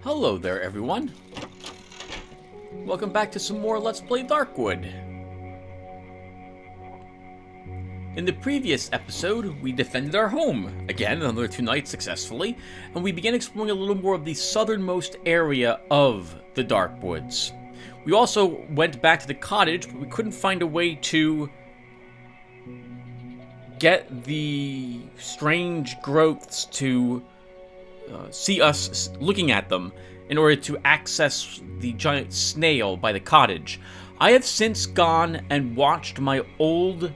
Hello there, everyone. Welcome back to some more Let's Play Darkwood. In the previous episode, we defended our home, again, another 2 nights successfully, and we began exploring a little more of the southernmost area of the Darkwoods. We also went back to the cottage, but we couldn't find a way to get the strange growths to see us looking at them in order to access the giant snail by the cottage. I have since gone and watched my old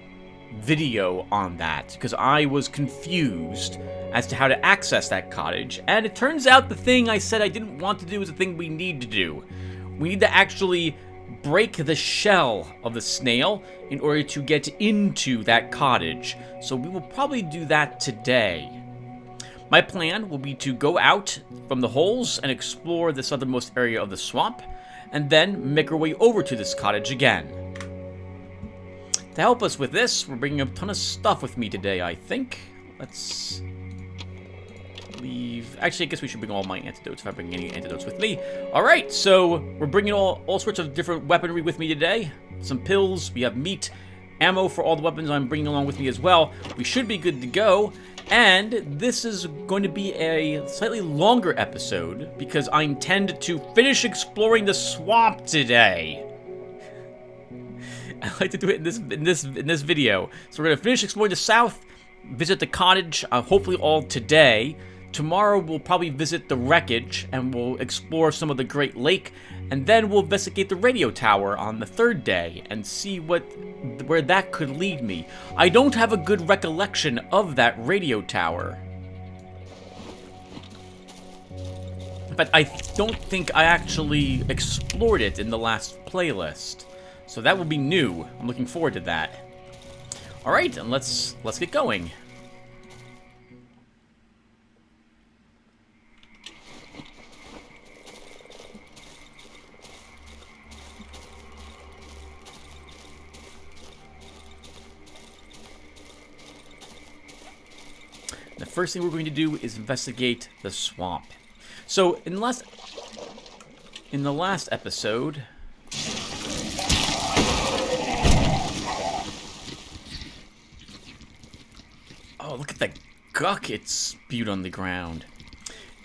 video on that because I was confused as to how to access that cottage, and it turns out the thing I said I didn't want to do is the thing we need to do. We need to actually break the shell of the snail in order to get into that cottage, so we will probably do that today. My plan will be to go out from the holes and explore the southernmost area of the swamp, and then make our way over to this cottage again. To help us with this, we're bringing a ton of stuff with me today, I think. Let's leave... Actually, I guess we should bring all my antidotes if I bring any antidotes with me. Alright, so we're bringing all sorts of different weaponry with me today. Some pills, we have meat, ammo for all the weapons I'm bringing along with me as well. We should be good to go. And this is going to be a slightly longer episode because I intend to finish exploring the swamp today. I like to do it in this video. So we're gonna finish exploring the south, visit the cottage, hopefully all today. Tomorrow we'll probably visit the wreckage and we'll explore some of the Great Lake, and then we'll investigate the radio tower on the 3rd day and see where that could lead me. I don't have a good recollection of that radio tower. But I don't think I actually explored it in the last playlist. So that will be new. I'm looking forward to that. Alright, and let's get going. The first thing we're going to do is investigate the swamp. So in the last episode, oh, look at the guck it spewed on the ground.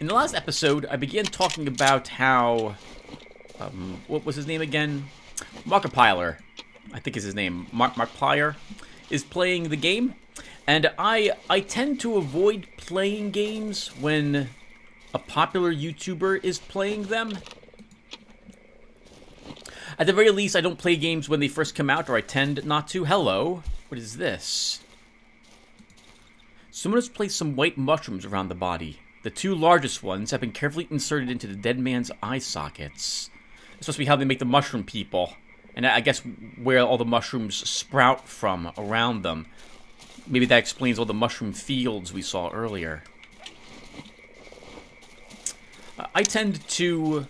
In the last episode, I began talking about how what was his name again? Markiplier, I think is his name. Markiplier is playing the game. And I tend to avoid playing games when a popular YouTuber is playing them. At the very least, I don't play games when they first come out, or I tend not to. Hello, what is this? Someone has placed some white mushrooms around the body. The 2 largest ones have been carefully inserted into the dead man's eye sockets. It's supposed to be how they make the mushroom people. And I guess where all the mushrooms sprout from around them. Maybe that explains all the mushroom fields we saw earlier. I tend to...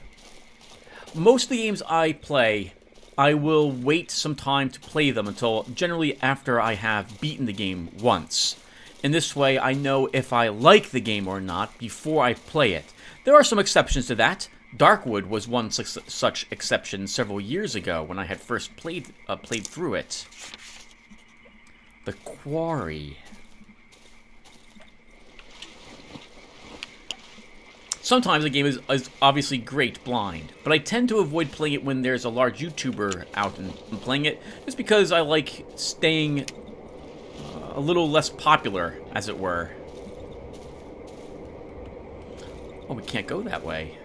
Most of the games I play, I will wait some time to play them until generally after I have beaten the game once. In this way, I know if I like the game or not before I play it. There are some exceptions to that. Darkwood was one such exception several years ago when I had first played through it. The Quarry. Sometimes the game is obviously great blind, but I tend to avoid playing it when there's a large YouTuber out and playing it, just because I like staying a little less popular, as it were. Oh, we can't go that way.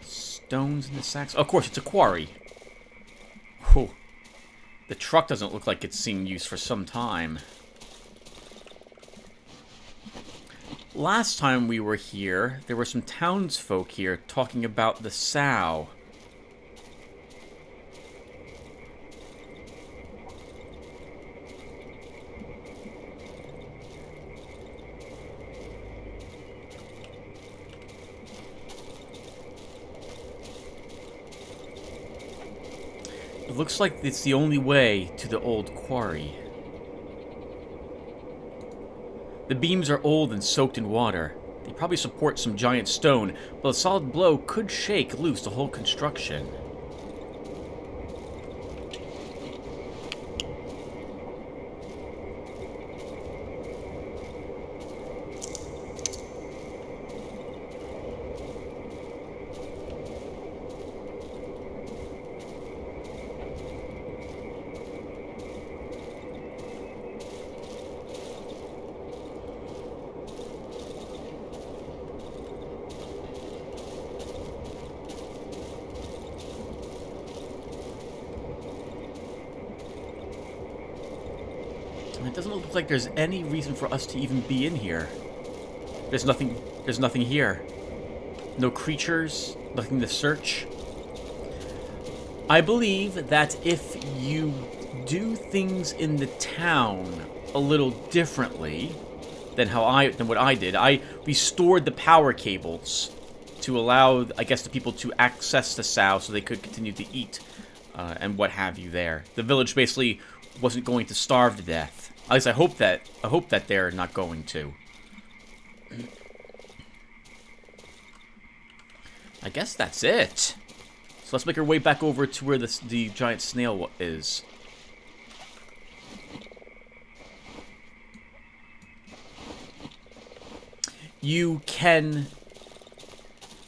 Stones in the sacks. Oh, of course, it's a quarry. Whew. The truck doesn't look like it's seen use for some time. Last time we were here, there were some townsfolk here talking about the sow. looks like it's the only way to the old quarry. The beams are old and soaked in water. They probably support some giant stone, but a solid blow could shake loose the whole construction. It doesn't look like there's any reason for us to even be in here. There's nothing here. No creatures, nothing to search. I believe that if you do things in the town a little differently than what I did, I restored the power cables to allow, I guess, the people to access the sow so they could continue to eat and what have you there. The village basically wasn't going to starve to death. At least I hope that they're not going to. I guess that's it. So let's make our way back over to where the giant snail is. You can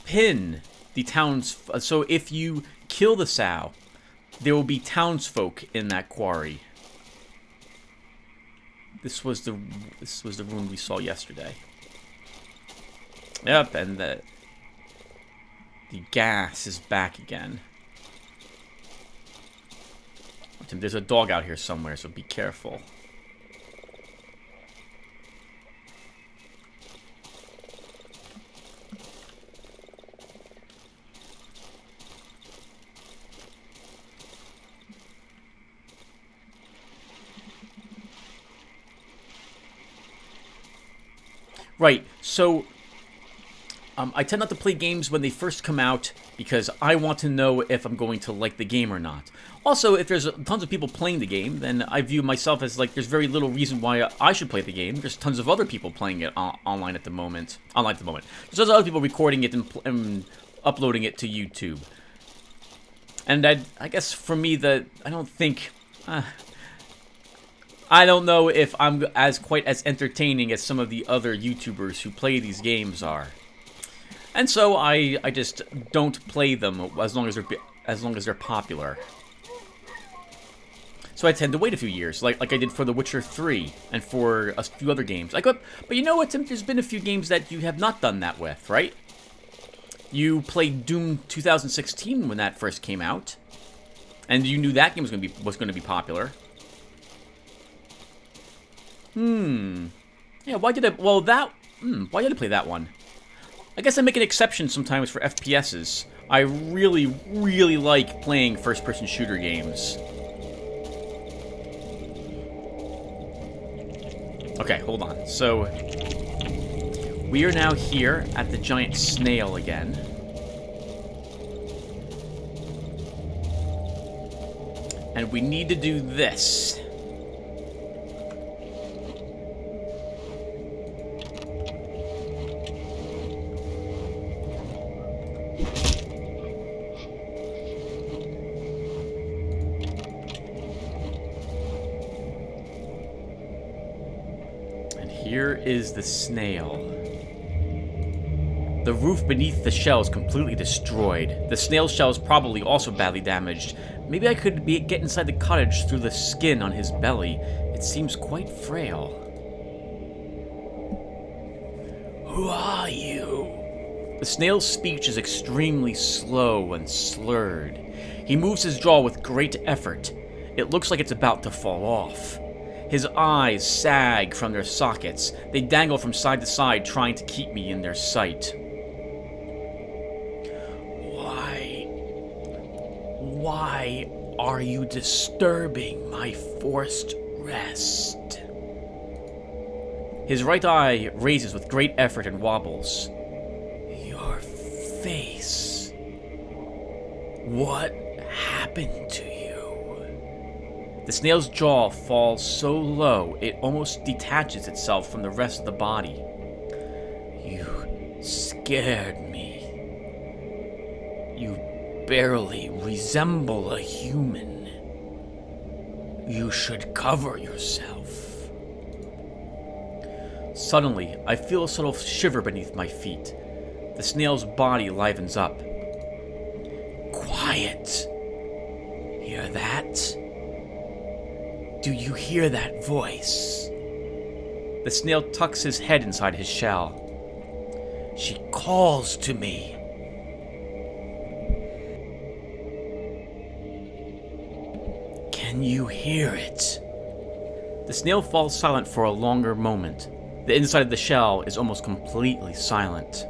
pin the towns. So if you kill the sow, there will be townsfolk in that quarry. This was the room we saw yesterday. Yep, and the gas is back again. Tim, there's a dog out here somewhere, so be careful. Right, so I tend not to play games when they first come out because I want to know if I'm going to like the game or not. Also, if there's tons of people playing the game, then I view myself as like there's very little reason why I should play the game. There's tons of other people playing it online at the moment. There's other people recording it and uploading it to YouTube. And I guess for me, I don't think... I don't know if I'm quite as entertaining as some of the other YouTubers who play these games are. And so I just don't play them as long as they're popular. So I tend to wait a few years, like I did for The Witcher 3 and for a few other games. But you know what, Tim? There's been a few games that you have not done that with, right? You played Doom 2016 when that first came out, and you knew that game was going to be popular. Yeah, why did I play that one? I guess I make an exception sometimes for FPSs. I really, really like playing first-person shooter games. Okay, hold on. So, we are now here at the Giant Snail again. And we need to do this. Here is the snail. The roof beneath the shell is completely destroyed. The snail's shell is probably also badly damaged. Maybe I could get inside the cottage through the skin on his belly. It seems quite frail. Who are you? The snail's speech is extremely slow and slurred. He moves his jaw with great effort. It looks like it's about to fall off. His eyes sag from their sockets. They dangle from side to side, trying to keep me in their sight. Why are you disturbing my forced rest? His right eye raises with great effort and wobbles. Your face. What happened to you? The snail's jaw falls so low it almost detaches itself from the rest of the body. You scared me. You barely resemble a human. You should cover yourself. Suddenly, I feel a subtle shiver beneath my feet. The snail's body livens up. Quiet. Hear that? Do you hear that voice? The snail tucks his head inside his shell. She calls to me. Can you hear it? The snail falls silent for a longer moment. The inside of the shell is almost completely silent.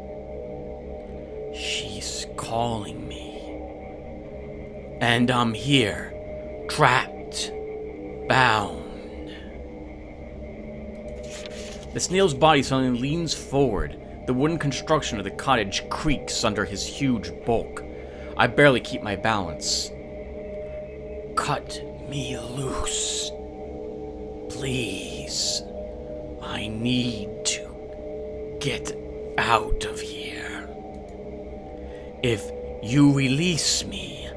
She's calling me. And I'm here, trapped, bound. The snail's body suddenly leans forward. The wooden construction of the cottage creaks under his huge bulk. I barely keep my balance. Cut me loose. Please. I need to get out of here. If you release me,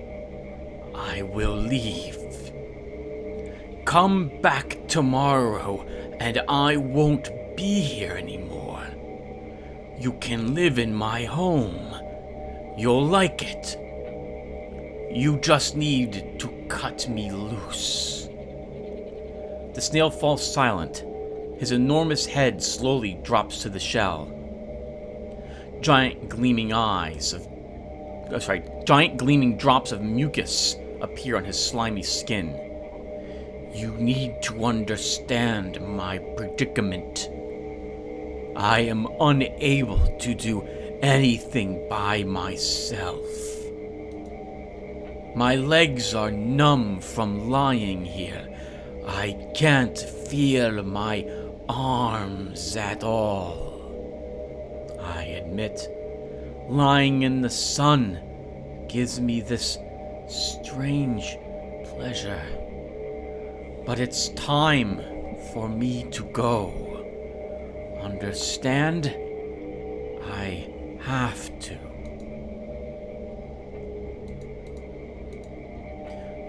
I will leave. Come back tomorrow and I won't be here anymore. You can live in my home. You'll like it. You just need to cut me loose. The snail falls silent. His enormous head slowly drops to the shell. Giant gleaming drops of mucus appear on his slimy skin. You need to understand my predicament. I am unable to do anything by myself. My legs are numb from lying here. I can't feel my arms at all. I admit, lying in the sun gives me this strange pleasure. But it's time for me to go. Understand? I have to.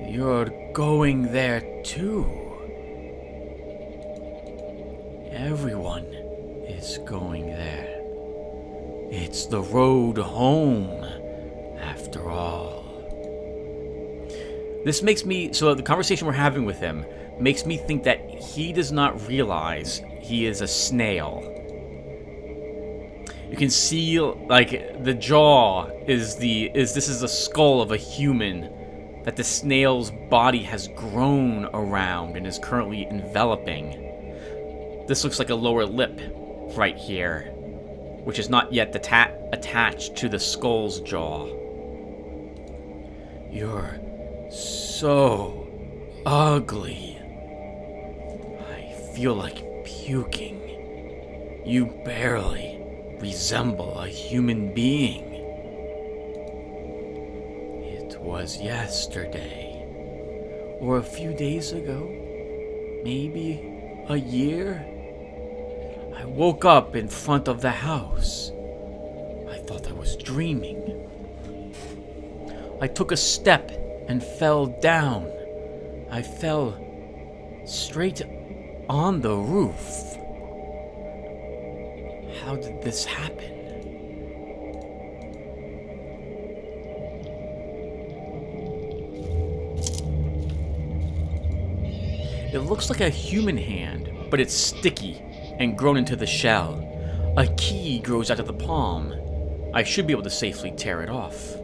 You're going there too. Everyone is going there. It's the road home, after all. This makes me, so the conversation we're having with him makes me think that he does not realize he is a snail. You can see, like, the jaw is the skull of a human that the snail's body has grown around and is currently enveloping. This looks like a lower lip right here, which is not yet attached to the skull's jaw. You're so ugly. I feel like puking. You barely resemble a human being. It was yesterday, or a few days ago, maybe a year. I woke up in front of the house. I thought I was dreaming. I took a step and fell down. I fell straight on the roof. How did this happen? It looks like a human hand, but it's sticky and grown into the shell. A key grows out of the palm. I should be able to safely tear it off.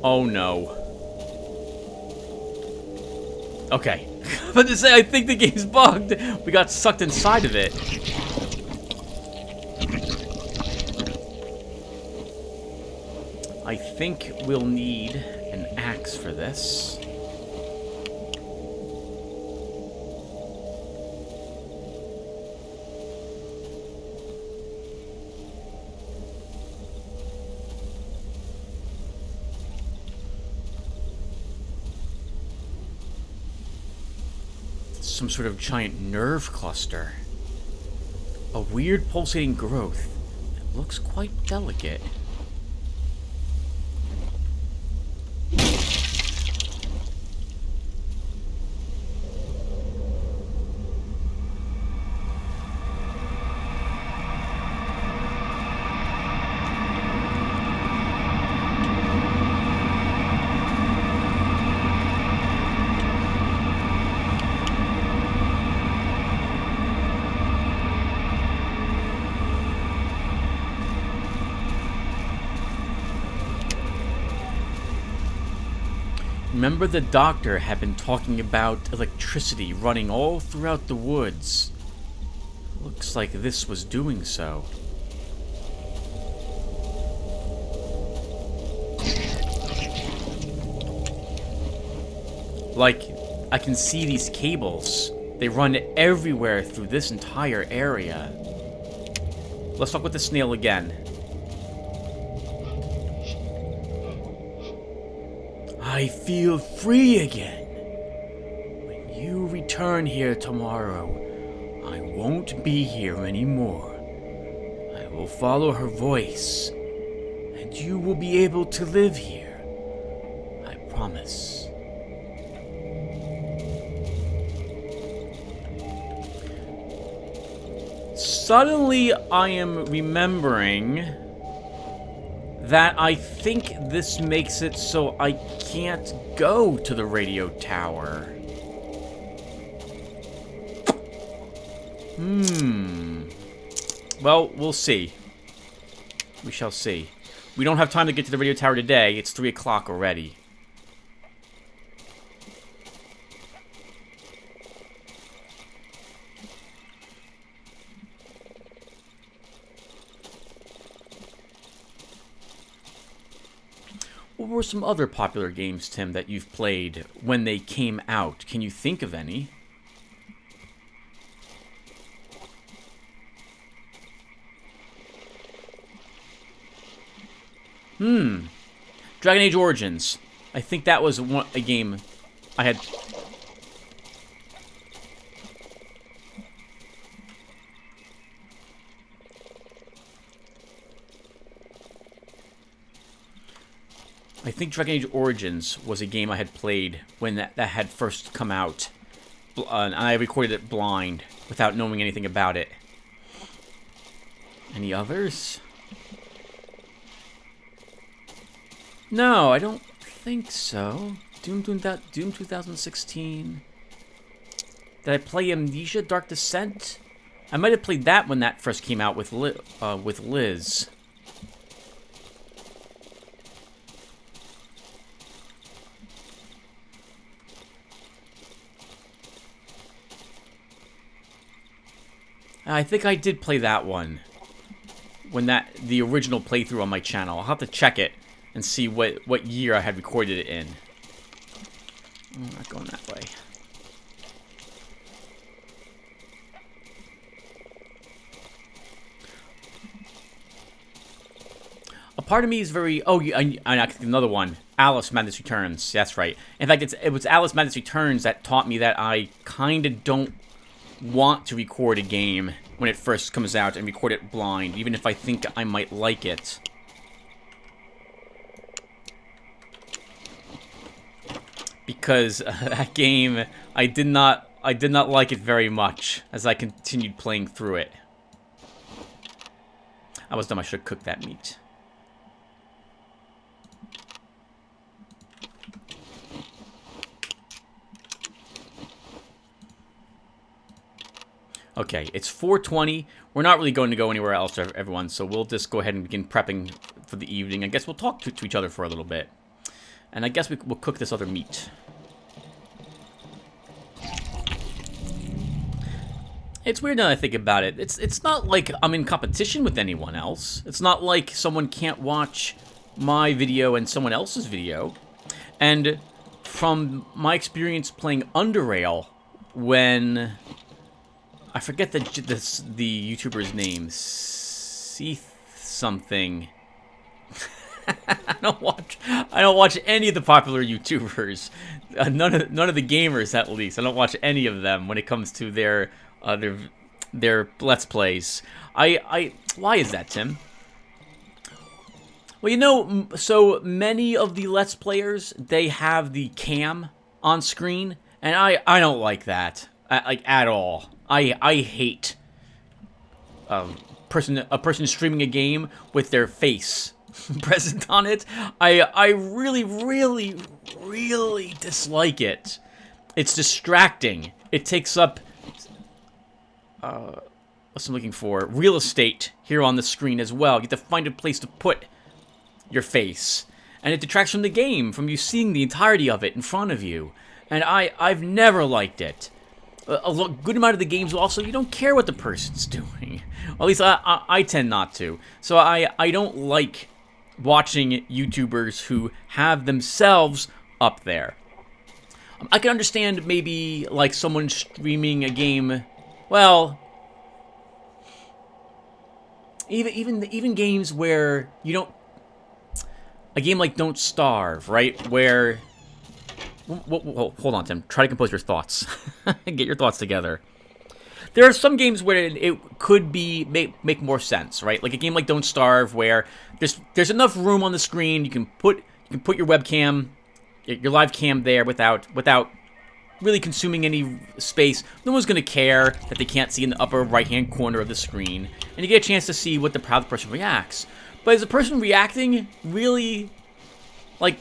Oh no. Okay. But to say, I think the game's bugged. We got sucked inside of it. I think we'll need an axe for this. Some sort of giant nerve cluster. A weird pulsating growth. It looks quite delicate. Remember, the doctor had been talking about electricity running all throughout the woods. Looks like this was doing so. Like, I can see these cables. They run everywhere through this entire area. Let's talk with the snail again. I feel free again. When you return here tomorrow, I won't be here anymore. I will follow her voice, and you will be able to live here. I promise. Suddenly, I am remembering that I think this makes it so I can't go to the radio tower. Well, we'll see. We shall see. We don't have time to get to the radio tower today. It's 3 o'clock already. What were some other popular games, Tim, that you've played when they came out? Can you think of any? Dragon Age Origins. I think that was a game I had... I think Dragon Age Origins was a game I had played when that had first come out. And I recorded it blind, without knowing anything about it. Any others? No, I don't think so. Doom 2016. Did I play Amnesia Dark Descent? I might have played that when that first came out with Liz. I think I did play that one when the original playthrough on my channel. I'll have to check it and see what year I had recorded it in. I'm not going that way. A part of me is very... Oh, another one. Alice Madness Returns. That's right. In fact, it was Alice Madness Returns that taught me that I kind of don't want to record a game when it first comes out and record it blind, even if I think I might like it. Because that game, I did not like it very much as I continued playing through it. I was dumb. I should have cooked that meat. Okay, it's 4:20. We're not really going to go anywhere else, everyone, so we'll just go ahead and begin prepping for the evening. I guess we'll talk to each other for a little bit. And I guess we'll cook this other meat. It's weird now that I think about it. It's not like I'm in competition with anyone else. It's not like someone can't watch my video and someone else's video. And from my experience playing Underrail, when I forget the YouTuber's name, Seath something. I don't watch any of the popular YouTubers. None of the gamers, at least. I don't watch any of them when it comes to their Let's Plays. Why is that, Tim? Well, you know, so many of the Let's Players, they have the cam on screen, and I don't like that, like, at all. I hate a person streaming a game with their face present on it. I really, really, really dislike it. It's distracting. It takes up what's I'm looking for? Real estate here on the screen as well. You have to find a place to put your face, and it detracts from the game, from you seeing the entirety of it in front of you. And I've never liked it. A good amount of the games also, you don't care what the person's doing. Or at least I tend not to. So I don't like watching YouTubers who have themselves up there. I can understand maybe like someone streaming a game. Well, even games where you don't. A game like Don't Starve, right? Where. Hold on, Tim. Try to compose your thoughts. Get your thoughts together. There are some games where it could be make more sense, right? Like a game like Don't Starve, where there's enough room on the screen. You can put your webcam, your live cam there without really consuming any space. No one's gonna care that they can't see in the upper right-hand corner of the screen, and you get a chance to see what the proud person reacts. But is the person reacting really, like,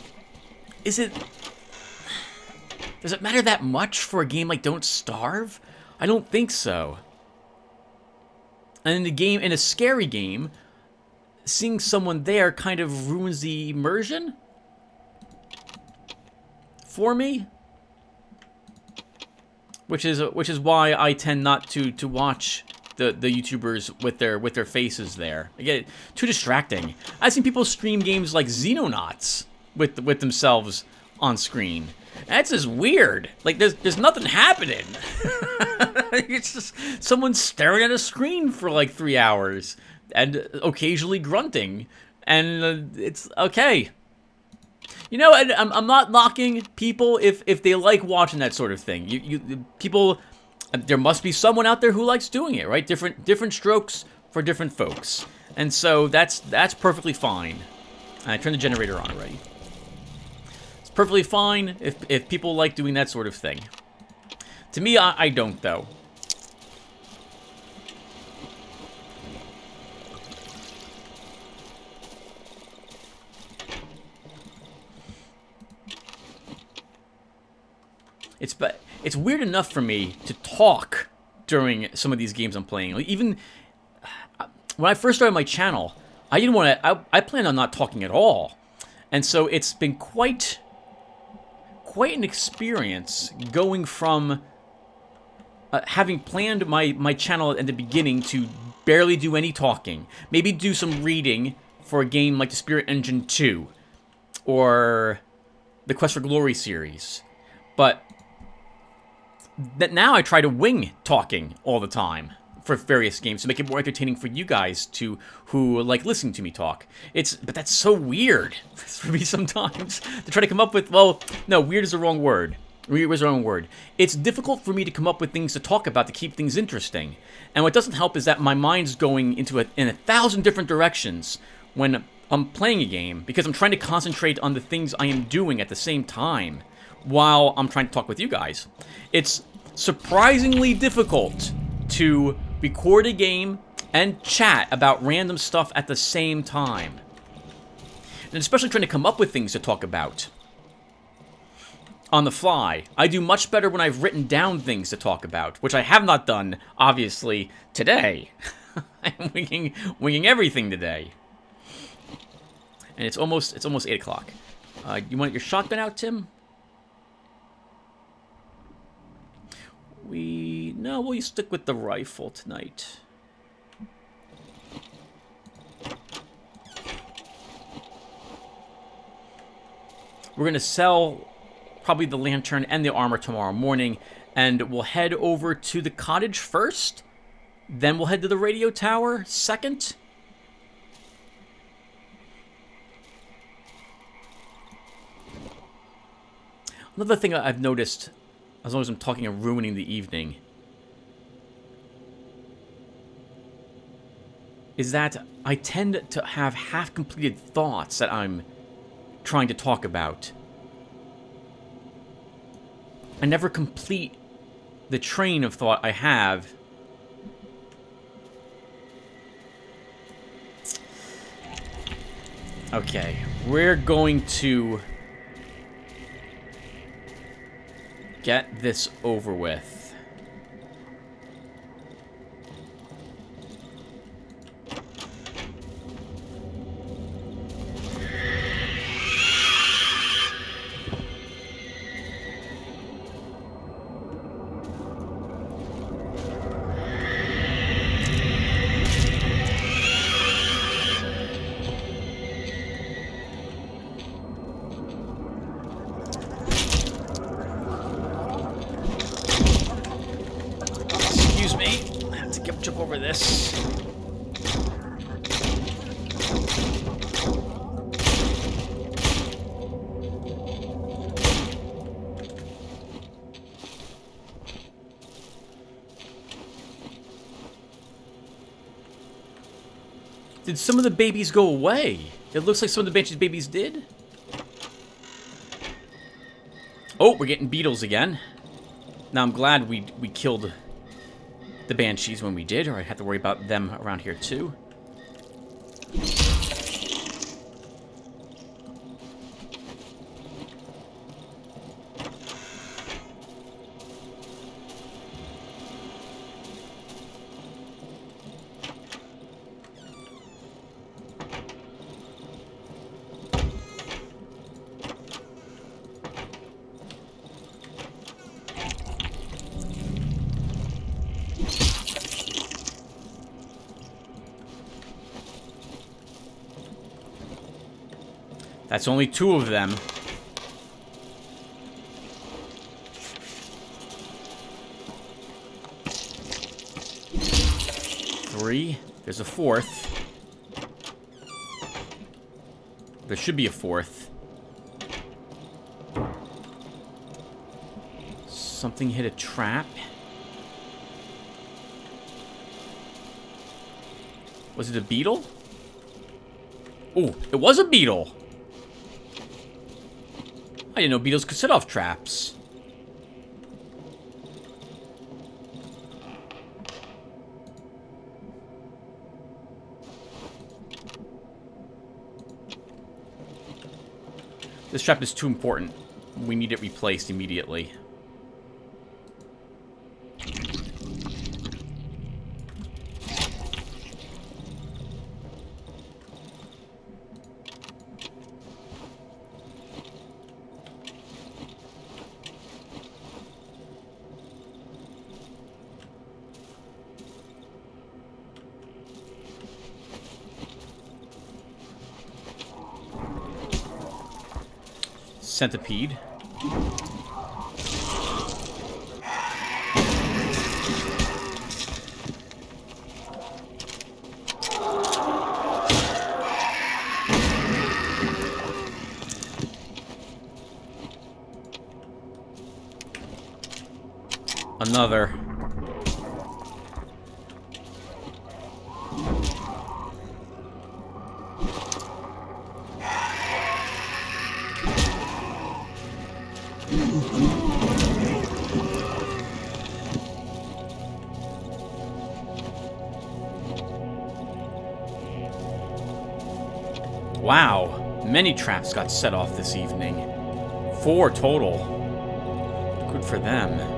does it matter that much for a game like Don't Starve? I don't think so. And in a scary game, seeing someone there kind of ruins the immersion for me. Which is why I tend not to watch the YouTubers with their faces there. I get it, too distracting. I've seen people stream games like Xenonauts with themselves on screen. That's just weird. Like there's nothing happening. It's just someone staring at a screen for like 3 hours and occasionally grunting, and it's okay. You know, I'm not knocking people if they like watching that sort of thing. People, there must be someone out there who likes doing it, right? Different strokes for different folks, and so that's perfectly fine. I turned the generator on already. It's perfectly fine if people like doing that sort of thing. To me, I don't though. It's weird enough for me to talk during some of these games I'm playing. Like even when I first started my channel, I didn't want to. I planned on not talking at all, and so it's been quite an experience going from having planned my channel at the beginning to barely do any talking. Maybe do some reading for a game like the Spirit Engine 2 or the Quest for Glory series, but that now I try to wing talking all the time for various games to make it more entertaining for you guys who like listening to me talk. But that's so weird for me sometimes to try to come up with. Well, no, weird is the wrong word. Weird is the wrong word. It's difficult for me to come up with things to talk about to keep things interesting. And what doesn't help is that my mind's going in 1,000 different directions when I'm playing a game because I'm trying to concentrate on the things I am doing at the same time while I'm trying to talk with you guys. It's surprisingly difficult to record a game and chat about random stuff at the same time. And especially trying to come up with things to talk about on the fly. I do much better when I've written down things to talk about, which I have not done, obviously, today. I'm winging everything today. And it's almost 8 o'clock. You want your shotgun out, Tim? No, we'll stick with the rifle tonight. We're going to sell probably the lantern and the armor tomorrow morning, and we'll head over to the cottage first. Then we'll head to the radio tower second. Another thing I've noticed, as long as I'm talking and ruining the evening, is that I tend to have half-completed thoughts that I'm trying to talk about. I never complete the train of thought I have. Okay, we're going to get this over with. Jump over this. Did some of the babies go away? It looks like some of the babies did. Oh, we're getting beetles again. Now I'm glad we killed the banshees when we did, or I had to worry about them around here too. That's only 2 of them. Three. There's a 4th. There should be a 4th. Something hit a trap. Was it a beetle? Oh, it was a beetle! I didn't know beetles could set off traps. This trap is too important. We need it replaced immediately. Centipede. Another. Wow, many traps got set off this evening. 4 total. Good for them.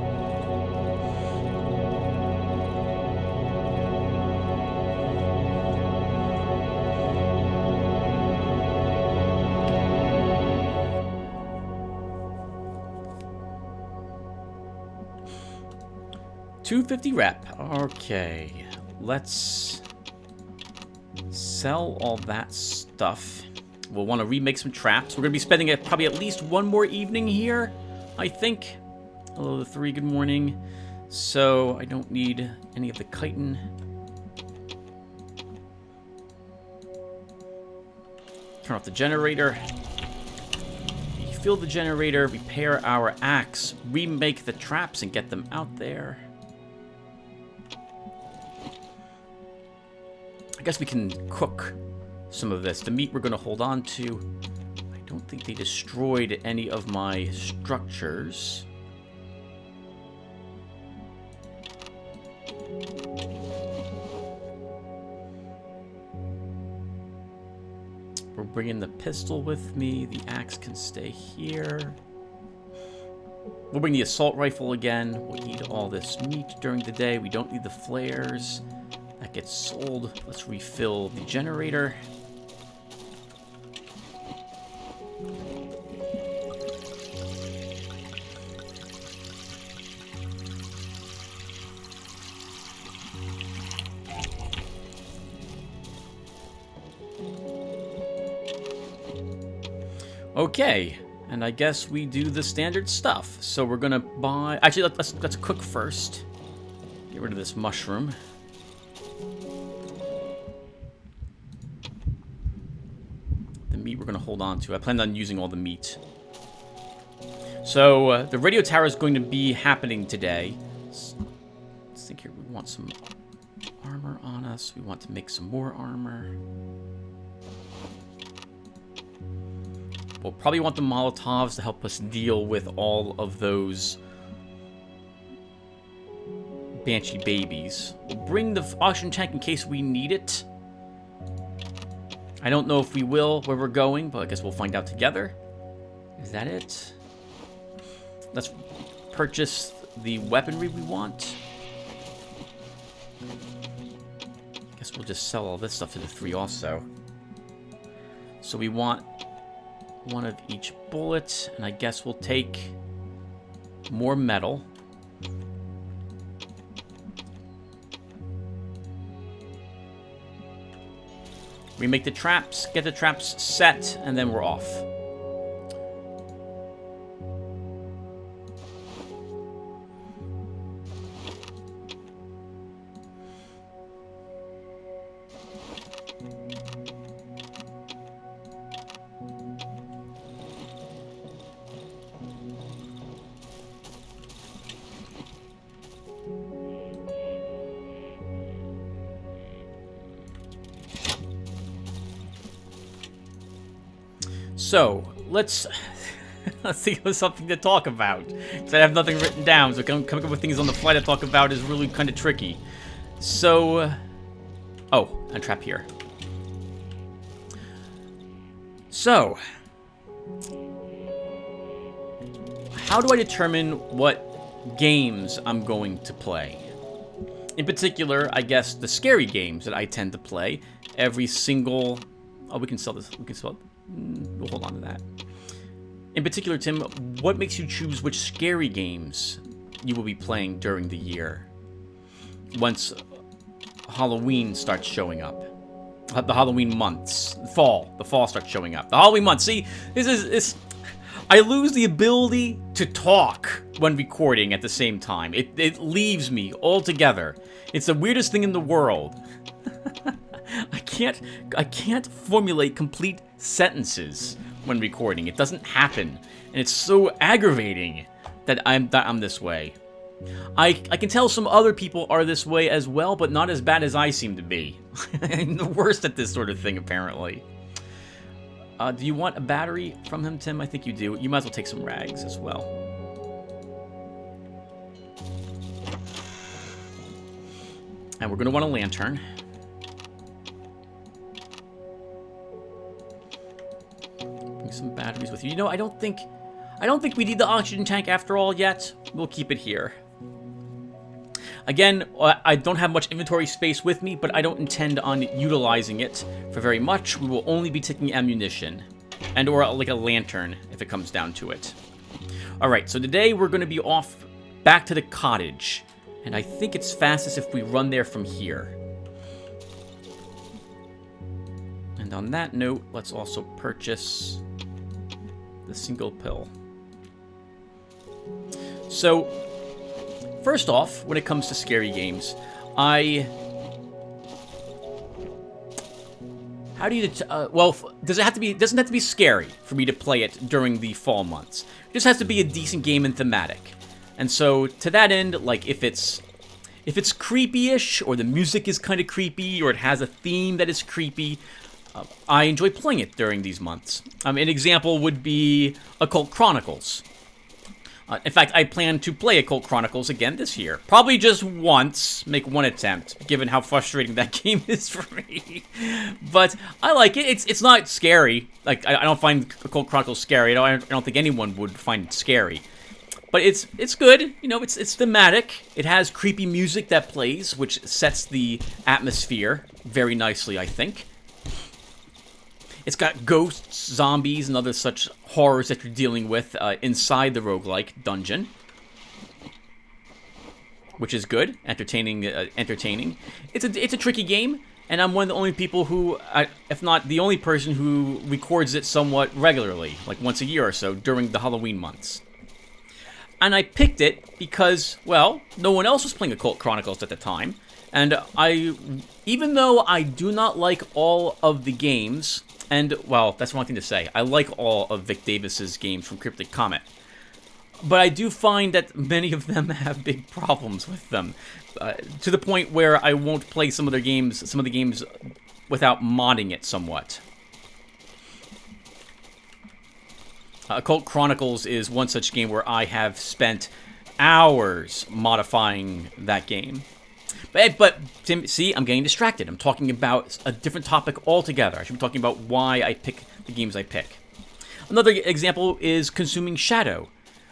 250 rep. Okay. Let's sell all that stuff. We'll want to remake some traps. We're going to be spending probably at least one more evening here, I think. Hello, the 3. Good morning. So, I don't need any of the chitin. Turn off the generator. Refill the generator, repair our axe, remake the traps, and get them out there. I guess we can cook some of this. The meat we're going to hold on to. I don't think they destroyed any of my structures. We're bringing the pistol with me. The axe can stay here. We'll bring the assault rifle again. We'll eat all this meat during the day. We don't need the flares. That gets sold. Let's refill the generator. Okay, and I guess we do the standard stuff. So we're gonna buy... Actually, let's cook first. Get rid of this mushroom. The meat we're gonna hold on to. I planned on using all the meat. So the radio tower is going to be happening today. Let's think here. We want some armor on us. We want to make some more armor. We'll probably want the Molotovs to help us deal with all of those Banshee babies. We'll bring the oxygen tank in case we need it. I don't know if we will where we're going, but I guess we'll find out together. Is that it? Let's purchase the weaponry we want. I guess we'll just sell all this stuff to the 3 also. So we want one of each bullet, and I guess we'll take more metal. We make the traps, get the traps set, and then we're off. So, let's think of something to talk about. Because I have nothing written down, so coming up with things on the fly to talk about is really kind of tricky. So, oh, a trap here. So, how do I determine what games I'm going to play? In particular, I guess the scary games that I tend to play. Every single... Oh, we can sell this. We can sell it. We'll hold on to that. In particular, Tim, what makes you choose which scary games you will be playing during the year once Halloween starts showing up? The Halloween months. The fall starts showing up. The Halloween months. See, this is... I lose the ability to talk when recording at the same time. It leaves me altogether. It's the weirdest thing in the world. I can't formulate complete sentences when recording. It doesn't happen, and it's so aggravating that I'm this way. I can tell some other people are this way as well, but not as bad as I seem to be. I'm the worst at this sort of thing, apparently. Do you want a battery from him, Tim? I think you do. You might as well take some rags as well. And we're going to want a lantern. Bring some batteries with you. You know, I don't think we need the oxygen tank after all yet. We'll keep it here. Again, I don't have much inventory space with me, but I don't intend on utilizing it for very much. We will only be taking ammunition and or like a lantern if it comes down to it. All right, so today we're going to be off back to the cottage. And I think it's fastest if we run there from here. And on that note, let's also purchase the single pill. So, first off, when it comes to scary games, how do you... well, doesn't have to be scary for me to play it during the fall months. It just has to be a decent game and thematic. And so, to that end, like, if it's creepy-ish, or the music is kind of creepy, or it has a theme that is creepy, I enjoy playing it during these months. An example would be Occult Chronicles. In fact, I plan to play Occult Chronicles again this year. Probably just once, make one attempt, given how frustrating that game is for me. But I like it. It's not scary. Like, I don't find Occult Chronicles scary. I don't think anyone would find it scary. But it's good. You know, it's thematic. It has creepy music that plays, which sets the atmosphere very nicely, I think. It's got ghosts, zombies, and other such horrors that you're dealing with inside the roguelike dungeon. Which is good. Entertaining. It's a tricky game, and I'm one of the only people who, if not the only person who records it somewhat regularly, like once a year or so, during the Halloween months. And I picked it because, well, no one else was playing Occult Chronicles at the time, and even though I do not like all of the games... And, well, that's the wrong thing to say. I like all of Vic Davis's games from Cryptic Comet. But I do find that many of them have big problems with them. To the point where I won't play some of the games without modding it somewhat. Occult Chronicles is one such game where I have spent hours modifying that game. But Tim, see, I'm getting distracted. I'm talking about a different topic altogether. I should be talking about why I pick the games I pick. Another example is Consuming Shadow.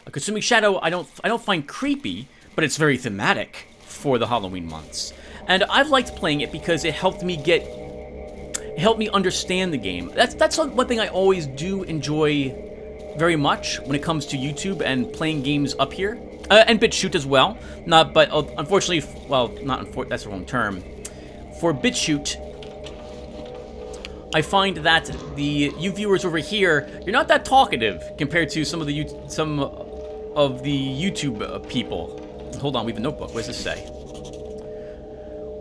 Consuming Shadow, I don't find creepy, but it's very thematic for the Halloween months. And I've liked playing it because it helped me understand the game. That's one thing I always do enjoy very much when it comes to YouTube and playing games up here. And BitChute as well. But unfortunately, well, that's the wrong term. For BitChute, I find that you viewers over here, you're not that talkative compared to some of the YouTube people. Hold on, we have a notebook. What does this say?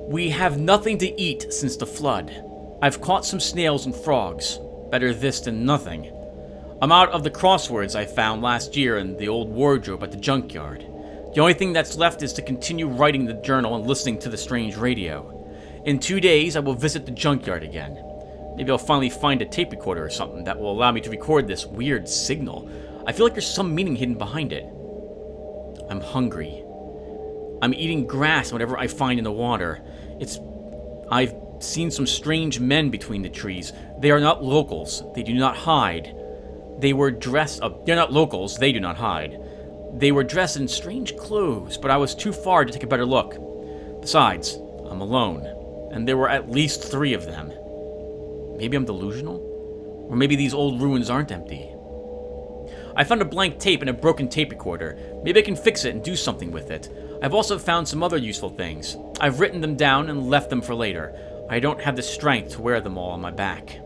We have nothing to eat since the flood. I've caught some snails and frogs. Better this than nothing. I'm out of the crosswords I found last year in the old wardrobe at the junkyard. The only thing that's left is to continue writing the journal and listening to the strange radio. In 2 days, I will visit the junkyard again. Maybe I'll finally find a tape recorder or something that will allow me to record this weird signal. I feel like there's some meaning hidden behind it. I'm hungry. I'm eating grass whatever I find in the water. I've seen some strange men between the trees. They are not locals. They do not hide. They were dressed up. They're not locals. They do not hide. They were dressed in strange clothes, but I was too far to take a better look. Besides, I'm alone, and there were at least 3 of them. Maybe I'm delusional? Or maybe these old ruins aren't empty. I found a blank tape and a broken tape recorder. Maybe I can fix it and do something with it. I've also found some other useful things. I've written them down and left them for later. I don't have the strength to wear them all on my back.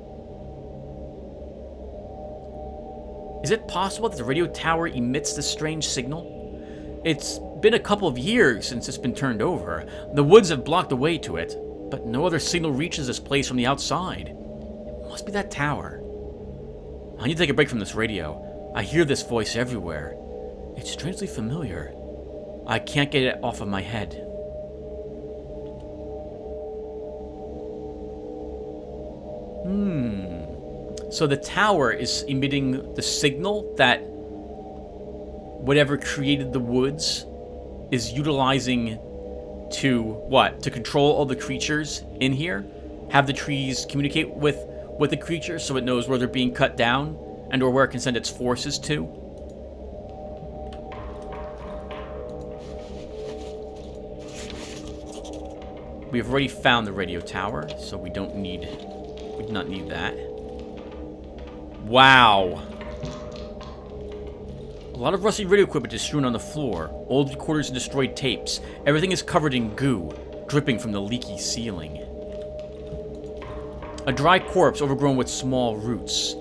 Is it possible that the radio tower emits this strange signal? It's been a couple of years since it's been turned over. The woods have blocked the way to it, but no other signal reaches this place from the outside. It must be that tower. I need to take a break from this radio. I hear this voice everywhere. It's strangely familiar. I can't get it off of my head. So the tower is emitting the signal that whatever created the woods is utilizing to, what? To control all the creatures in here? Have the trees communicate with the creatures so it knows where they're being cut down and or where it can send its forces to? We've already found the radio tower, so we do not need that. Wow. lot of rusty radio equipment is strewn on the floor. Old recorders and destroyed tapes. Everything is covered in goo, dripping from the leaky ceiling. A dry corpse overgrown with small roots.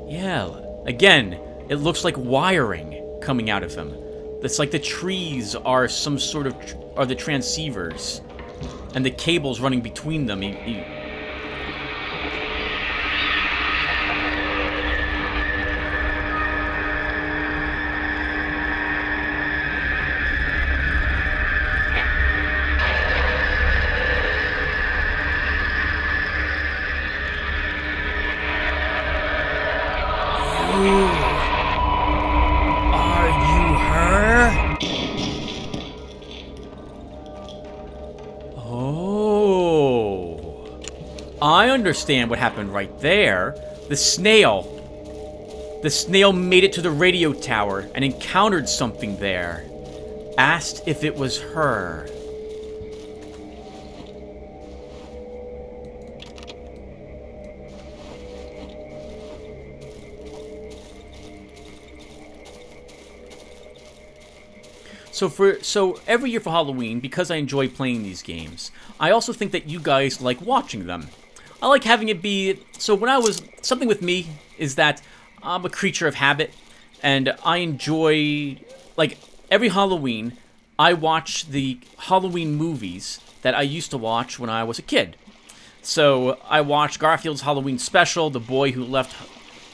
Yeah, again, it looks like wiring coming out of him. It's like the trees are some sort of... are the transceivers. And the cables running between them. I understand what happened right there. The snail made it to the radio tower and encountered something there. Asked if it was her. So every year for Halloween, because I enjoy playing these games, I also think that you guys like watching them. I like having it be... So something with me is that I'm a creature of habit, and I enjoy... Like, every Halloween, I watch the Halloween movies that I used to watch when I was a kid. So, I watched Garfield's Halloween special, The Boy Who Left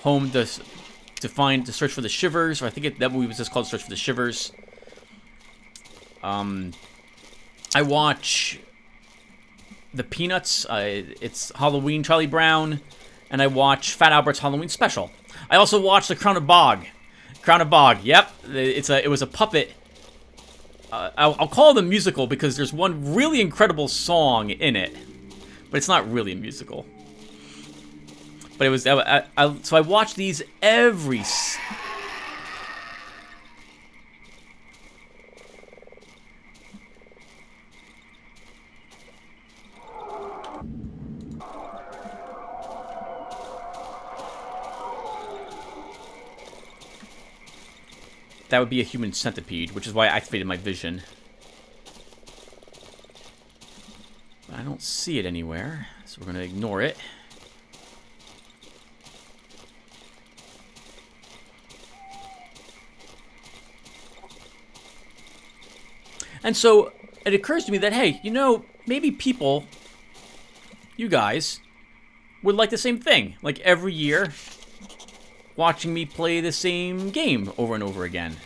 Home to Search for the Shivers, or I think that movie was just called Search for the Shivers. I watch... The Peanuts, it's Halloween, Charlie Brown, and I watch Fat Albert's Halloween special. I also watch The Crown of Bog. Crown of Bog, yep. It was a puppet. I'll call it a musical because there's one really incredible song in it, but it's not really a musical. But it was, so I watch these every... That would be a human centipede, which is why I activated my vision. But I don't see it anywhere, so we're going to ignore it. And so, it occurs to me that, hey, you know, maybe people, you guys, would like the same thing. Like, every year... watching me play the same game over and over again.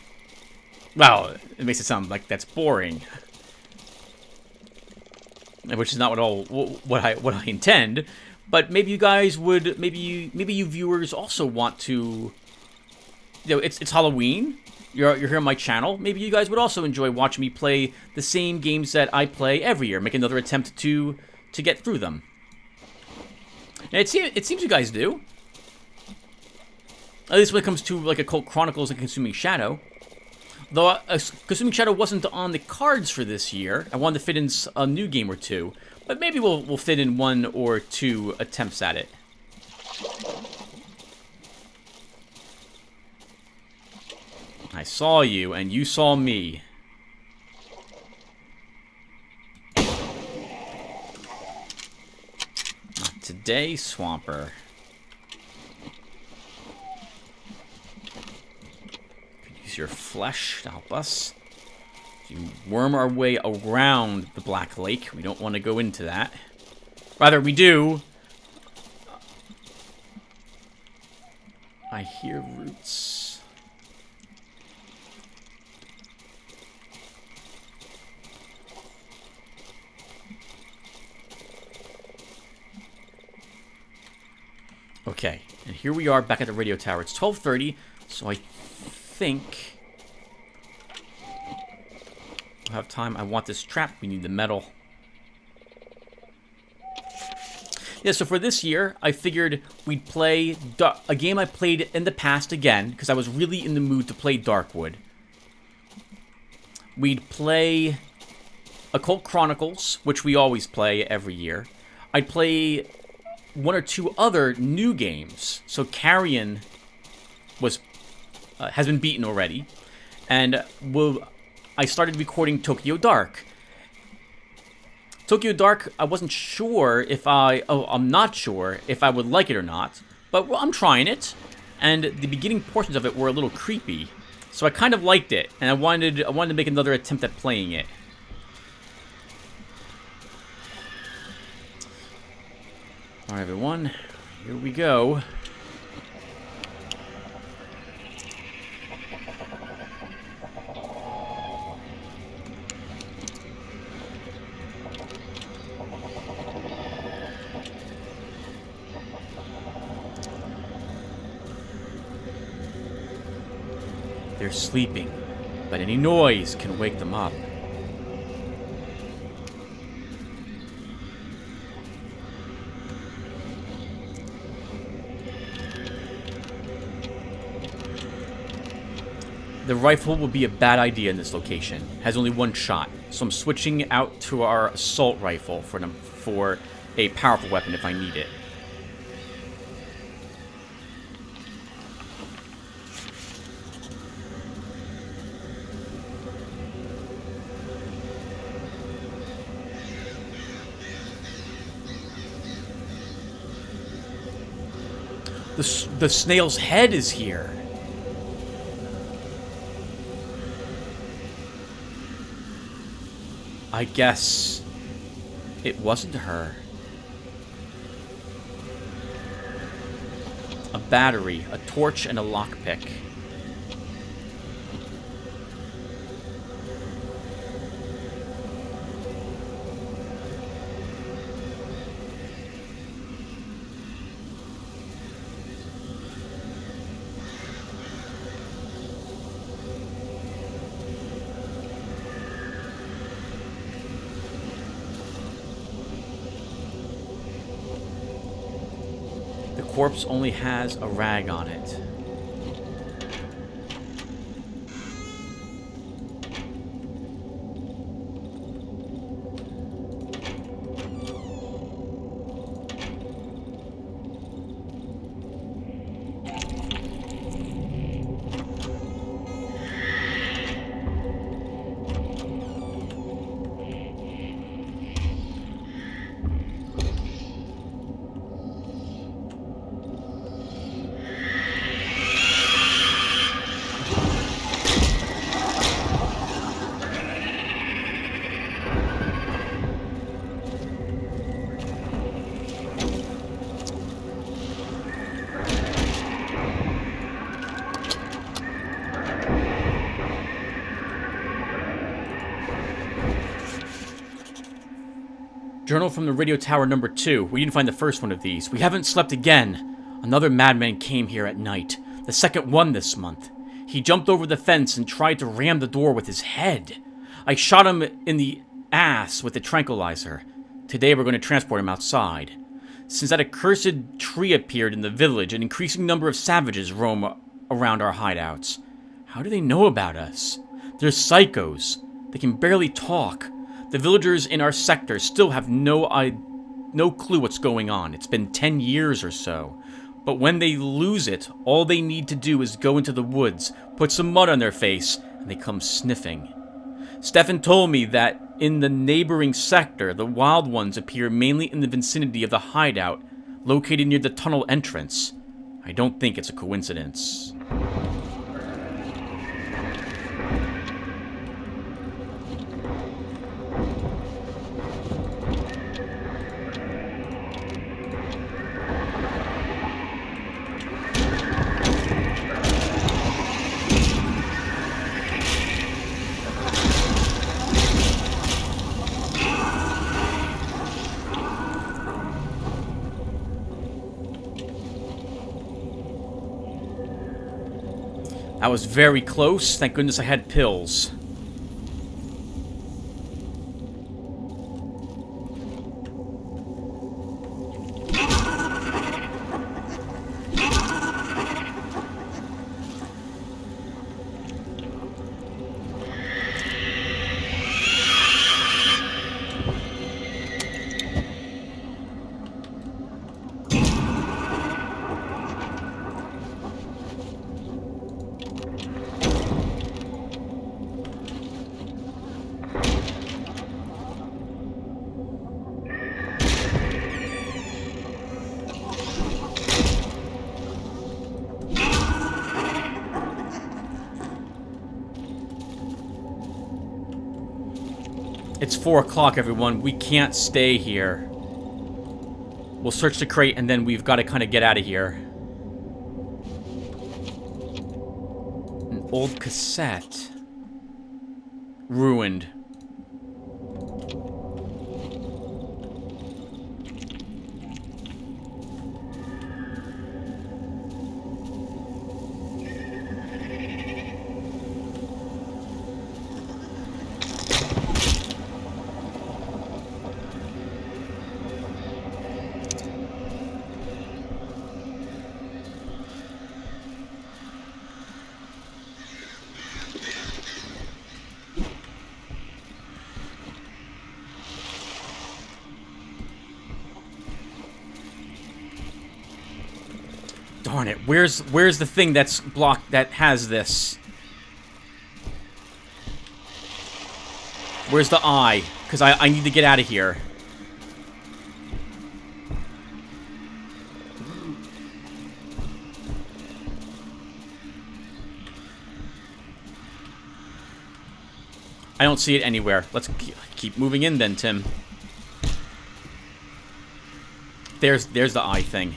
Well, it makes it sound like that's boring, which is not what I intend. But maybe you guys would, maybe you viewers also want to. You know, it's Halloween. You're here on my channel. Maybe you guys would also enjoy watching me play the same games that I play every year. Make another attempt to get through them. And it seems you guys do. At least when it comes to, like, Occult Chronicles and Consuming Shadow. Though Consuming Shadow wasn't on the cards for this year. I wanted to fit in a new game or two. But maybe we'll fit in 1 or 2 attempts at it. I saw you, and you saw me. Not today, Swamper. Your flesh to help us. To worm our way around the Black Lake. We don't want to go into that. Rather, we do. I hear roots. Okay, and here we are back at the radio tower. It's 12:30, so I think we'll have time. I want this trap. We need the metal. Yeah, so for this year, I figured we'd play a game I played in the past again, because I was really in the mood to play Darkwood. We'd play Occult Chronicles, which we always play every year. I'd play 1 or 2 other new games. So Carrion was has been beaten already, and I started recording Tokyo Dark. Tokyo Dark, I wasn't sure if I'm not sure if I would like it or not, but I'm trying it, and the beginning portions of it were a little creepy, so I kind of liked it, and I wanted to make another attempt at playing it. Alright, everyone, here we go. They're sleeping, but any noise can wake them up. The rifle will be a bad idea in this location. It has only one shot, so I'm switching out to our assault rifle for a powerful weapon if I need it. The snail's head is here. I guess it wasn't her. A battery, a torch, and a lockpick. The corpse only has a rag on it. Journal from the radio tower number 2. We didn't find the first one of these. We haven't slept again. Another madman came here at night. The second one this month. He jumped over the fence and tried to ram the door with his head. I shot him in the ass with the tranquilizer. Today we're going to transport him outside. Since that accursed tree appeared in the village, an increasing number of savages roam around our hideouts. How do they know about us? They're psychos. They can barely talk. The villagers in our sector still have no clue what's going on. It's been 10 years or so. But when they lose it, all they need to do is go into the woods, put some mud on their face, and they come sniffing. Stefan told me that in the neighboring sector, the wild ones appear mainly in the vicinity of the hideout, located near the tunnel entrance. I don't think it's a coincidence. I was very close. Thank goodness I had pills. It's 4 o'clock, everyone. We can't stay here. We'll search the crate, and then we've got to kind of get out of here. An old cassette. Ruined. Darn it, where's the thing that's blocked that has this? Where's the eye? Because I need to get out of here. I don't see it anywhere. Let's keep moving in then, Tim. There's the eye thing.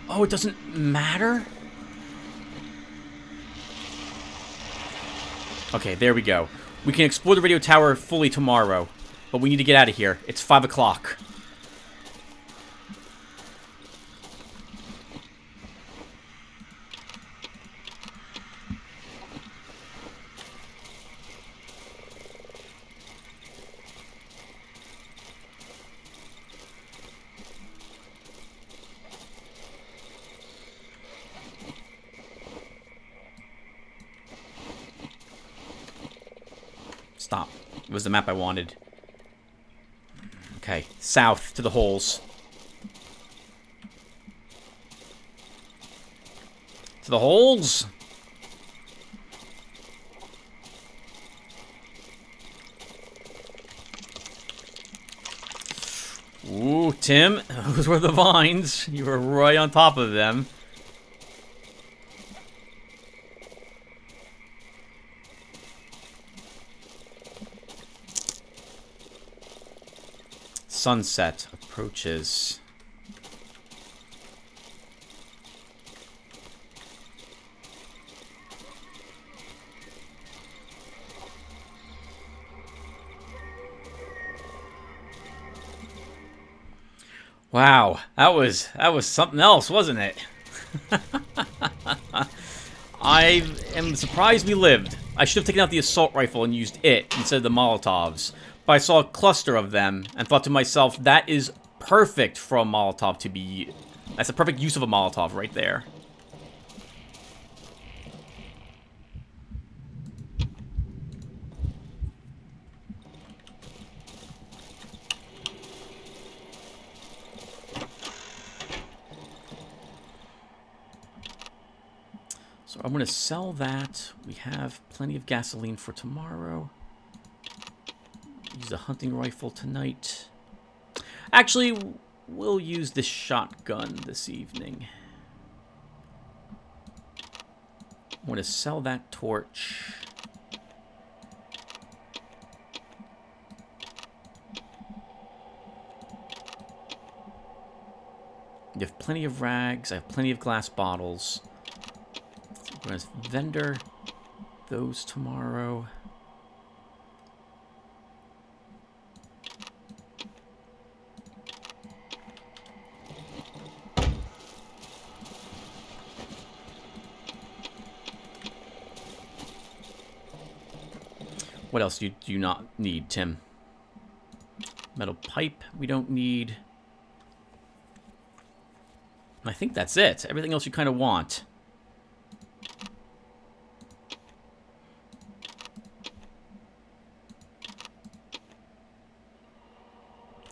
Oh, it doesn't matter? Okay, there we go. We can explore the radio tower fully tomorrow, but we need to get out of here. It's 5 o'clock. Stop. It was the map I wanted. Okay, south to the holes. To the holes! Ooh, Tim, those were the vines. You were right on top of them. Sunset approaches. Wow, that was something else, wasn't it? I am surprised we lived. I should have taken out the assault rifle and used it instead of the Molotovs. But I saw a cluster of them and thought to myself, that is perfect for a Molotov to be... That's a perfect use of a Molotov right there. So I'm going to sell that. We have plenty of gasoline for tomorrow. Use a hunting rifle tonight. Actually, we'll use this shotgun this evening. I'm going to sell that torch. You have plenty of rags. I have plenty of glass bottles. I'm going to vendor those tomorrow. What else do you not need, Tim? Metal pipe we don't need. I think that's it. Everything else you kind of want.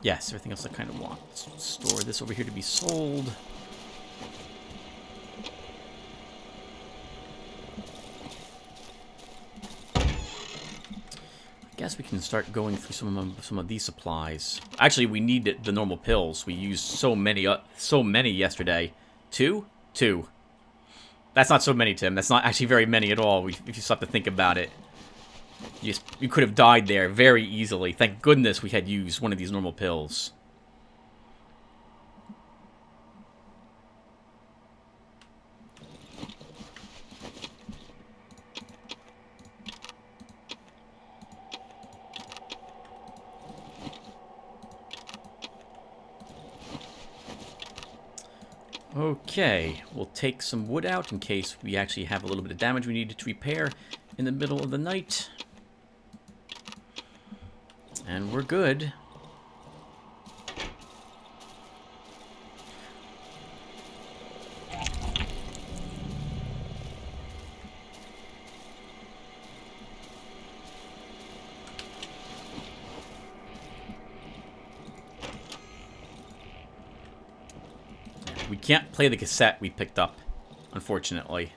Yes, everything else I kind of want. Let's store this over here to be sold. guess we can start going through some of these supplies. Actually, we need the normal pills. We used so many yesterday. Two? Two. That's not so many, Tim. That's not actually very many at all, if you stop to think about it. You could have died there very easily. Thank goodness we had used one of these normal pills. Okay, we'll take some wood out in case we actually have a little bit of damage we needed to repair in the middle of the night. And we're good. We can't play the cassette we picked up, unfortunately.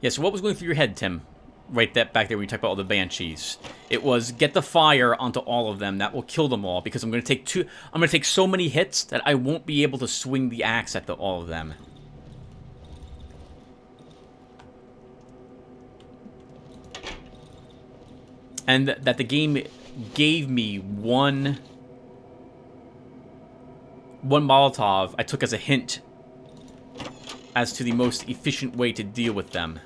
Yeah, so what was going through your head, Tim? Right back there when you talked about all the banshees. It was get the fire onto all of them. That will kill them all because I'm going to take so many hits that I won't be able to swing the axe at all of them. And that the game gave me one Molotov I took as a hint as to the most efficient way to deal with them.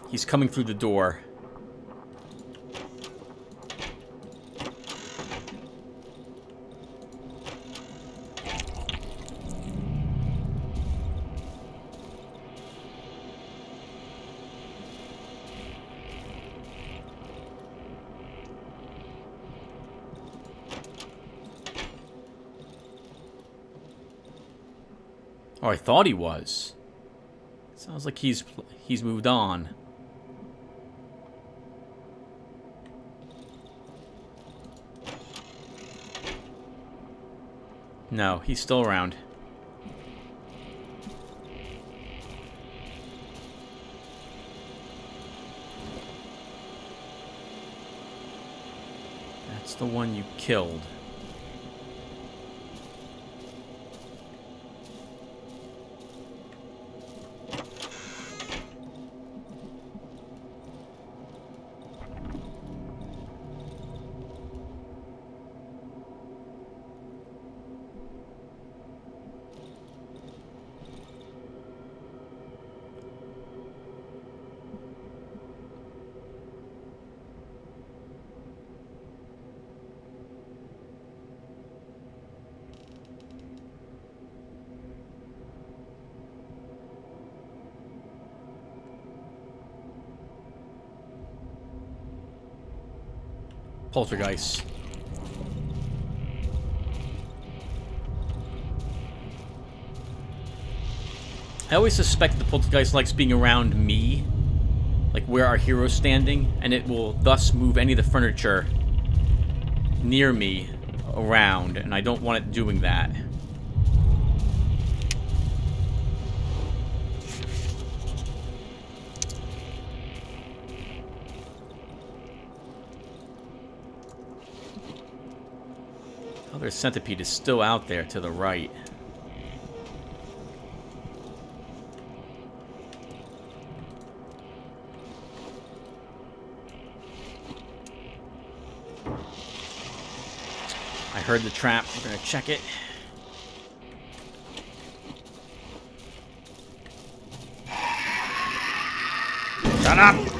He's coming through the door. Oh, I thought he was. Sounds like he's moved on. No, he's still around. That's the one you killed. Poltergeist. I always suspect the poltergeist likes being around me, like where our hero's standing, and it will thus move any of the furniture near me around, and I don't want it doing that. Other centipede is still out there to the right. I heard the trap. We're gonna check it. Shut up!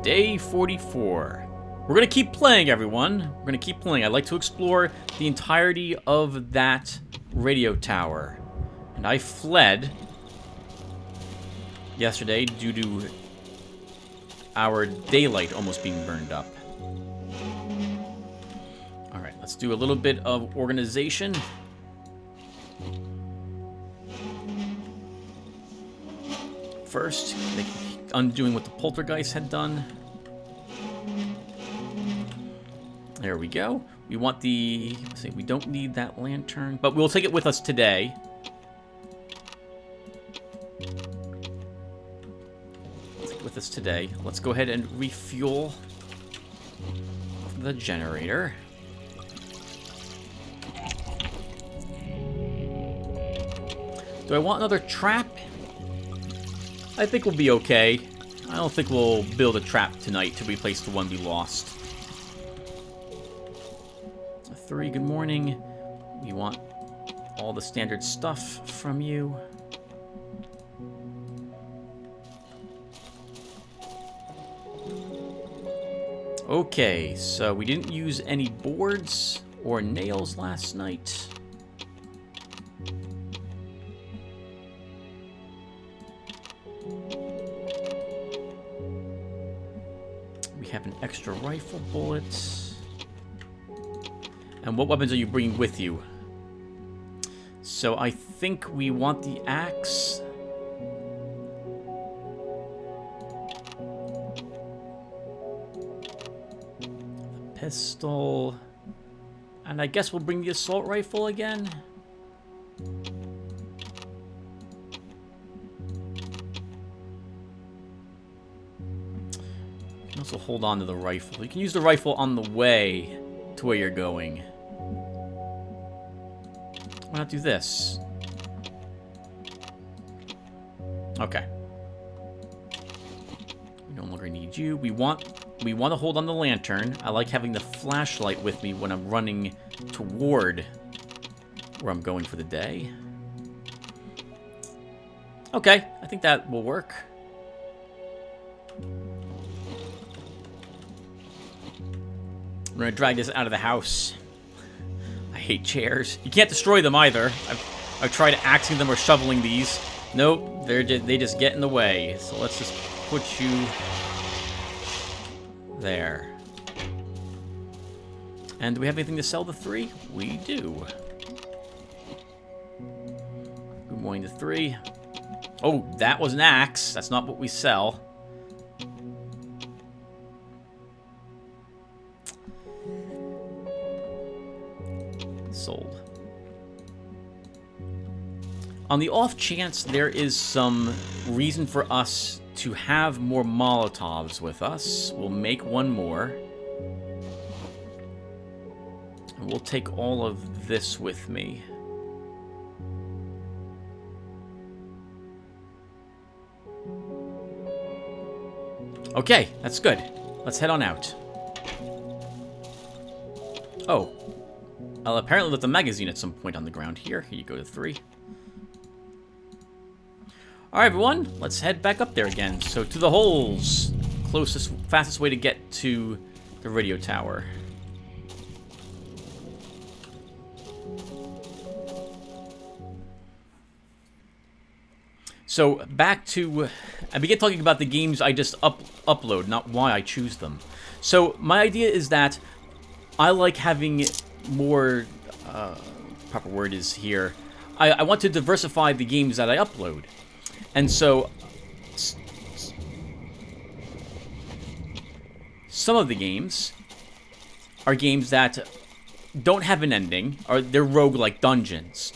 Day 44. We're going to keep playing, everyone. We're going to keep playing. I'd like to explore the entirety of that radio tower. And I fled yesterday due to our daylight almost being burned up. Alright, let's do a little bit of organization. First, undoing what the poltergeist had done. There we go. We want the... Let's see, we don't need that lantern, but we'll take it with us today. Take it with us today. Let's go ahead and refuel the generator. Do I want another trap? I think we'll be okay. I don't think we'll build a trap tonight to replace the one we lost. 3, good morning. We want all the standard stuff from you. Okay, so we didn't use any boards or nails last night. We have an extra rifle bullet. And what weapons are you bringing with you? So I think we want the axe. The pistol. And I guess we'll bring the assault rifle again. You can also hold on to the rifle. You can use the rifle on the way to where you're going. Why not do this? Okay. We no longer need you. We want to hold on the lantern. I like having the flashlight with me when I'm running toward where I'm going for the day. Okay, I think that will work. I'm gonna drag this out of the house. I hate chairs. You can't destroy them either. I've tried axing them or shoveling these. Nope, they just get in the way. So let's just put you there. And do we have anything to sell the 3? We do. Good morning to 3. Oh, that was an axe. That's not what we sell. Sold. On the off chance there is some reason for us to have more Molotovs with us, we'll make one more. And we'll take all of this with me. Okay, that's good. Let's head on out. Oh. I'll apparently left the magazine at some point on the ground here. Here you go to 3. Alright, everyone. Let's head back up there again. So, to the holes. Closest, fastest way to get to the radio tower. So, back to... I began talking about the games I just upload, not why I choose them. So, my idea is that I like having more... proper word is here. I want to diversify the games that I upload. And so... some of the games are games that don't have an ending, or they're roguelike dungeons.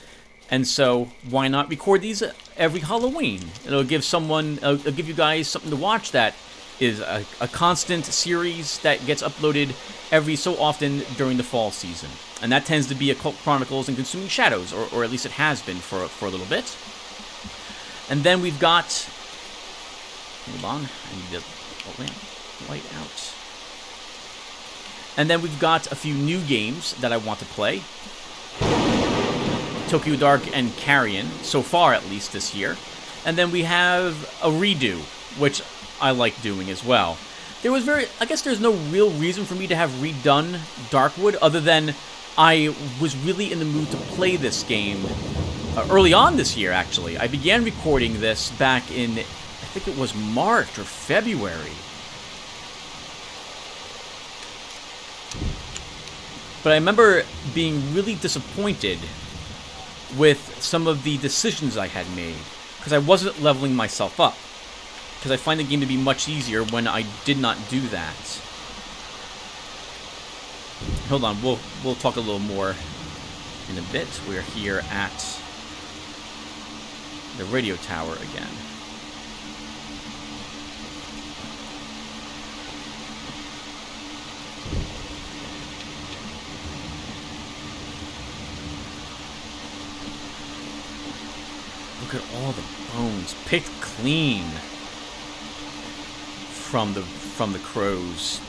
And so, why not record these every Halloween? It'll give you guys something to watch that is a constant series that gets uploaded every so often during the fall season. And that tends to be Occult Chronicles and Consuming Shadows, or at least it has been for a little bit. And then we've got... hold on, I need to light out. And then we've got a few new games that I want to play. Tokyo Dark and Carrion, so far at least this year. And then we have a redo, which I like doing as well. I guess there's no real reason for me to have redone Darkwood other than I was really in the mood to play this game early on this year, actually. I began recording this back in, I think it was March or February. But I remember being really disappointed with some of the decisions I had made, because I wasn't leveling myself up. Because I find the game to be much easier when I did not do that. Hold on, we'll talk a little more in a bit. We're here at the radio tower again. Look at all the bones picked clean from the crows.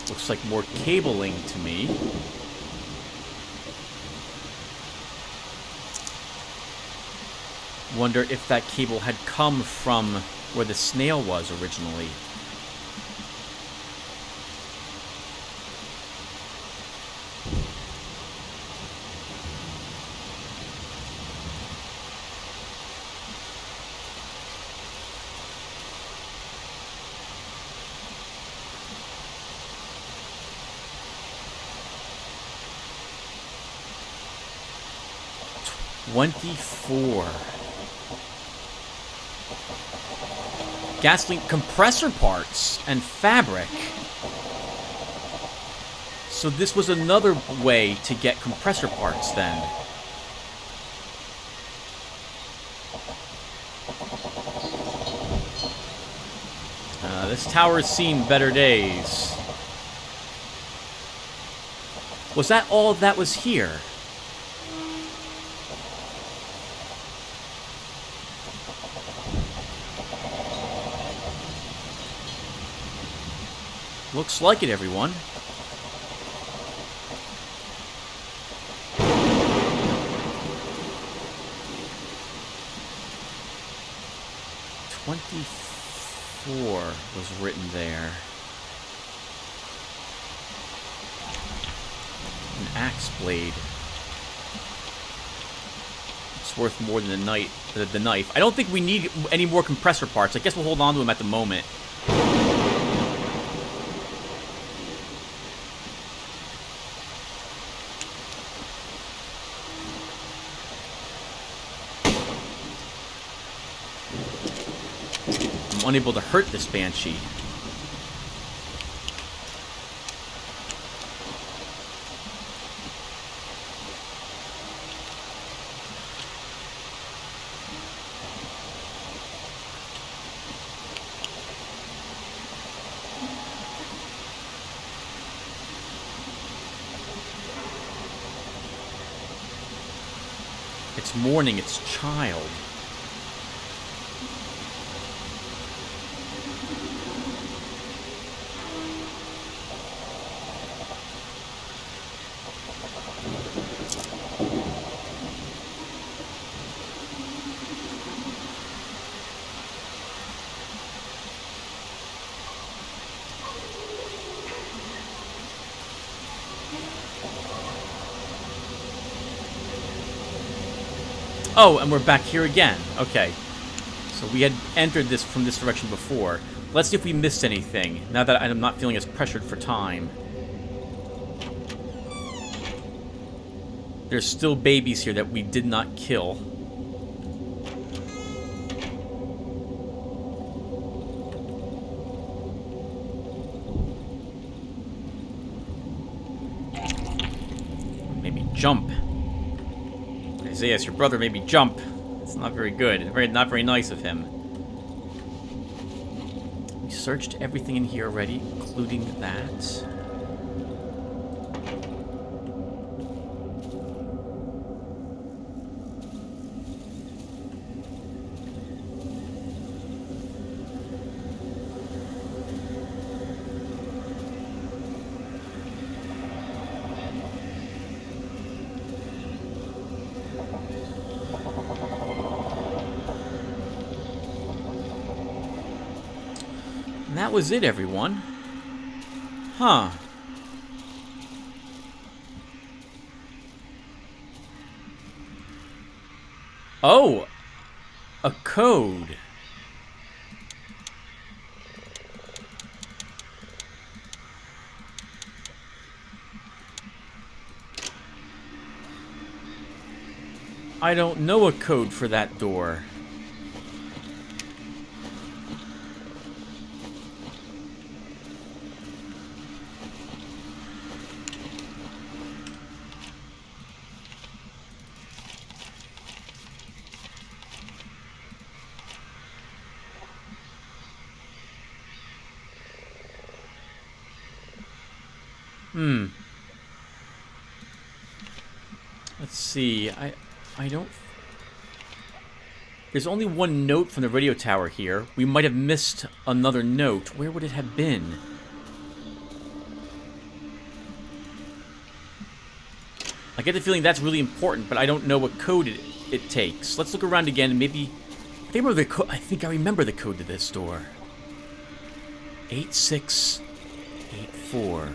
Looks like more cabling to me. Wonder if that cable had come from where the snail was originally. $24. Gasoline compressor parts and fabric. So this was another way to get compressor parts then. This tower's seen better days. Was that all that was here? Looks like it, everyone. $24 was written there. An axe blade. It's worth more than the knife. I don't think we need any more compressor parts. I guess we'll hold on to them at the moment. Unable to hurt this banshee. It's mourning its child. Oh, and we're back here again. Okay. So we had entered this from this direction before. Let's see if we missed anything, now that I'm not feeling as pressured for time. There's still babies here that we did not kill. Maybe jump. Isaiah, your brother made me jump. It's not very good. Not very nice of him. We searched everything in here already, including that. And that was it, everyone. Huh. Oh! A code. I don't know a code for that door. Let's see. I don't... There's only one note from the radio tower here. We might have missed another note. Where would it have been? I get the feeling that's really important, but I don't know what code it takes. Let's look around again and maybe... I think I remember the code to this door. 8684.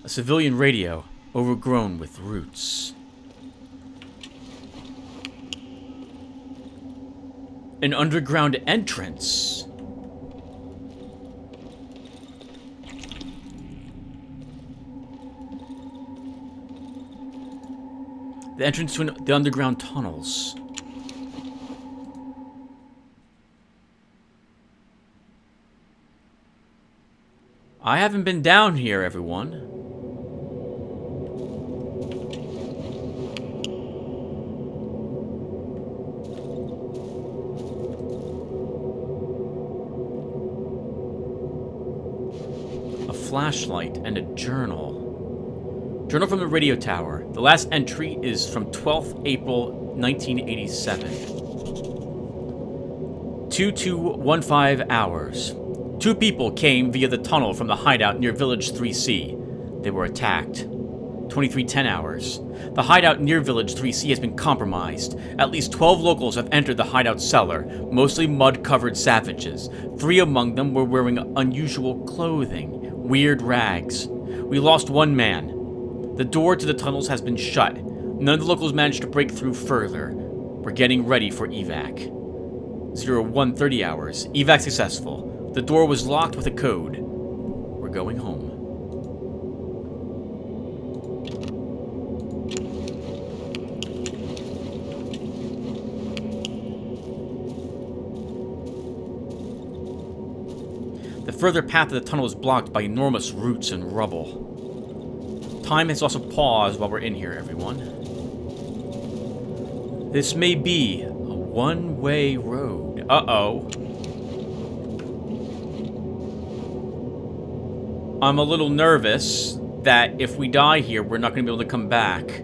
A civilian radio, overgrown with roots. An underground entrance. The entrance to the underground tunnels. I haven't been down here, everyone. Flashlight and a journal. Journal from the radio tower. The last entry is from 12th April 1987. 2215 hours. 2 people came via the tunnel from the hideout near Village 3C. They were attacked. 2310 hours. The hideout near Village 3C has been compromised. At least 12 locals have entered the hideout cellar, mostly mud-covered savages. 3 among them were wearing unusual clothing. Weird rags. We lost 1 man. The door to the tunnels has been shut. None of the locals managed to break through further. We're getting ready for evac. 0130 hours. Evac successful. The door was locked with a code. We're going home. The further path of the tunnel is blocked by enormous roots and rubble. Time has also paused while we're in here, everyone. This may be a one-way road. Uh-oh. I'm a little nervous that if we die here, we're not going to be able to come back.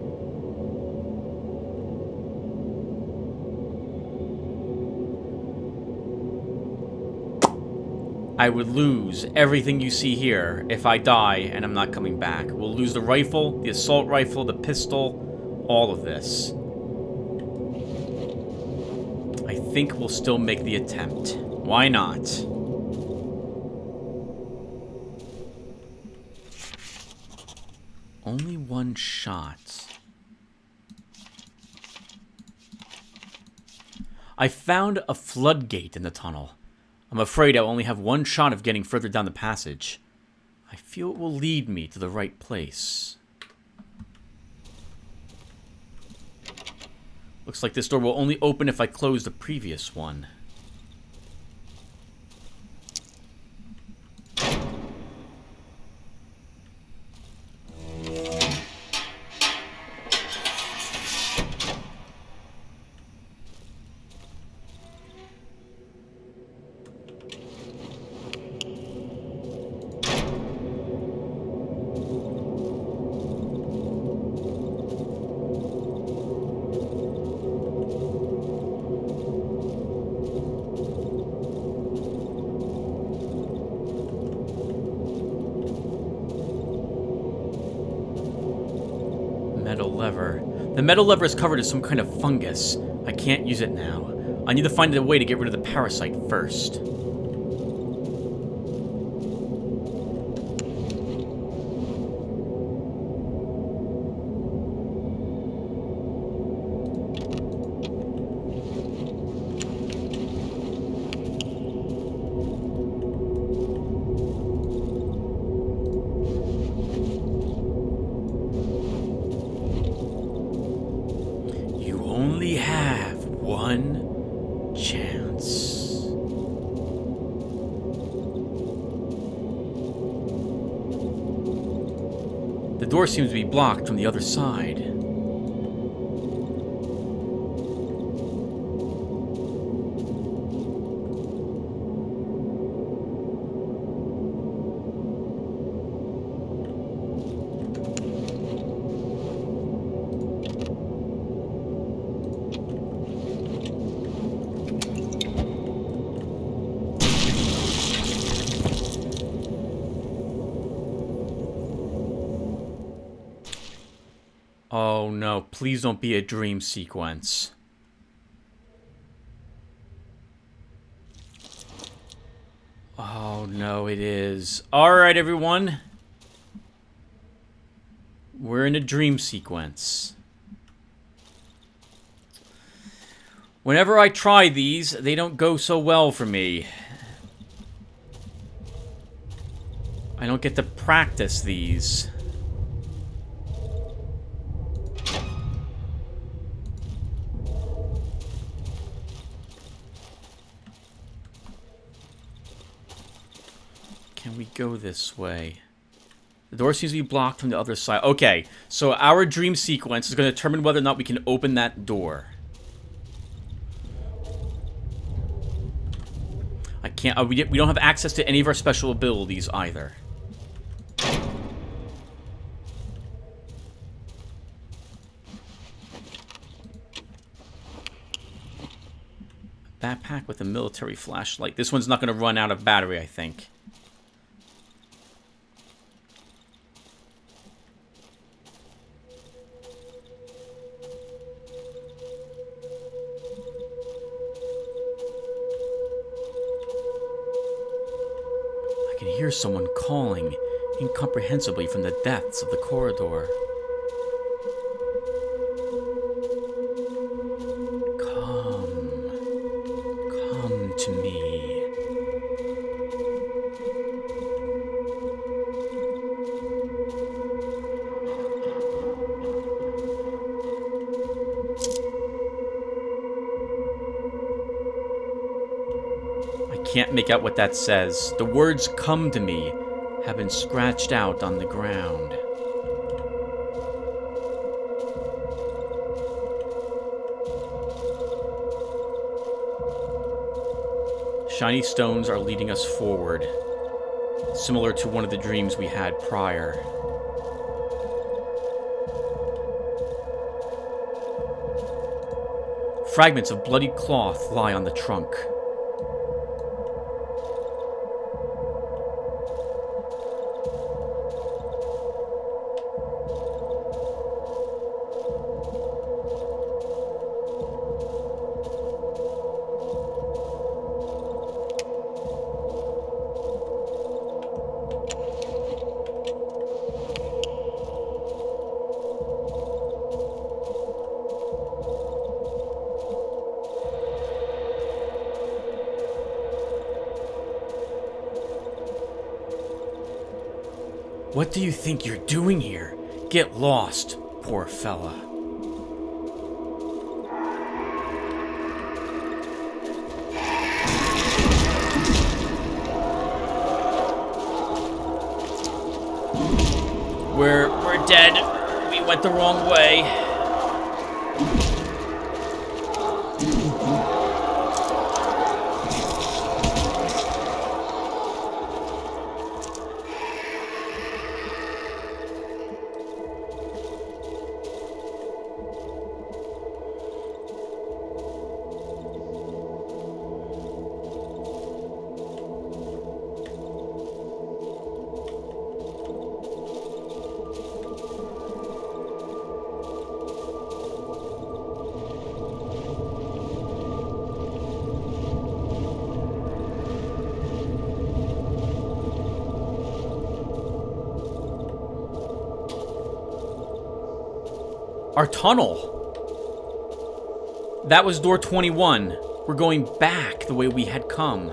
I would lose everything you see here if I die and I'm not coming back. We'll lose the rifle, the assault rifle, the pistol, all of this. I think we'll still make the attempt. Why not? Only 1 shot. I found a floodgate in the tunnel. I'm afraid I'll only have 1 shot of getting further down the passage. I feel it will lead me to the right place. Looks like this door will only open if I close the previous one. The metal lever is covered in some kind of fungus. I can't use it now. I need to find a way to get rid of the parasite first. The door seems to be blocked from the other side. Oh no, please don't be a dream sequence. Oh no, it is. Alright, everyone. We're in a dream sequence. Whenever I try these, they don't go so well for me. I don't get to practice these. Can we go this way? The door seems to be blocked from the other side. Okay, so our dream sequence is going to determine whether or not we can open that door. I can't... we don't have access to any of our special abilities either. Backpack with a military flashlight. This one's not going to run out of battery, I think. I can hear someone calling incomprehensibly from the depths of the corridor. Come to me. I can't make out what that says. The words "come to me" have been scratched out on the ground. Shiny stones are leading us forward, similar to one of the dreams we had prior. Fragments of bloodied cloth lie on the trunk. What do you think you're doing here? Get lost, poor fella. We're dead. We went the wrong way. Our tunnel. That was door 21. We're going back the way we had come.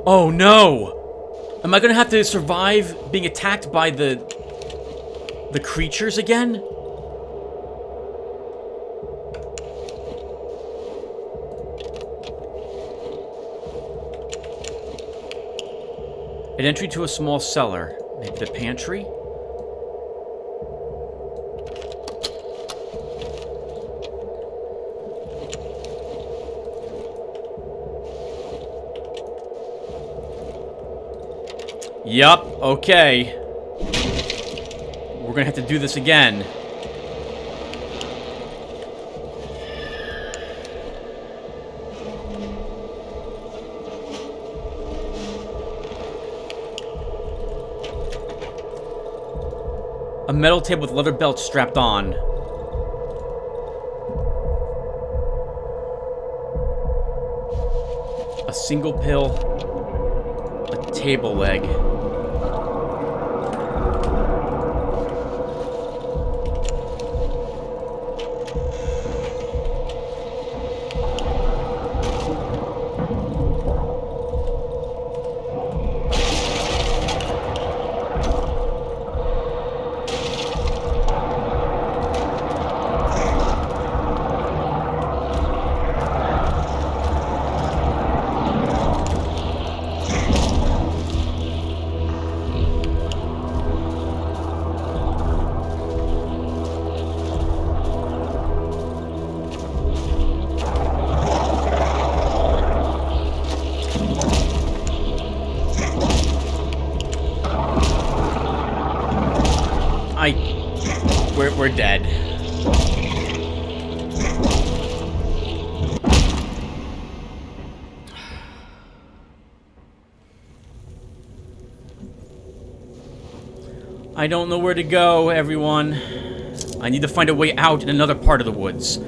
Oh no! Am I gonna have to survive being attacked by the creatures again? An entry to a small cellar. Maybe the pantry? Yup, okay. We're gonna have to do this again. A metal table with leather belts strapped on. A single pill. A table leg. We're dead. I don't know where to go, everyone. I need to find a way out in another part of the woods. I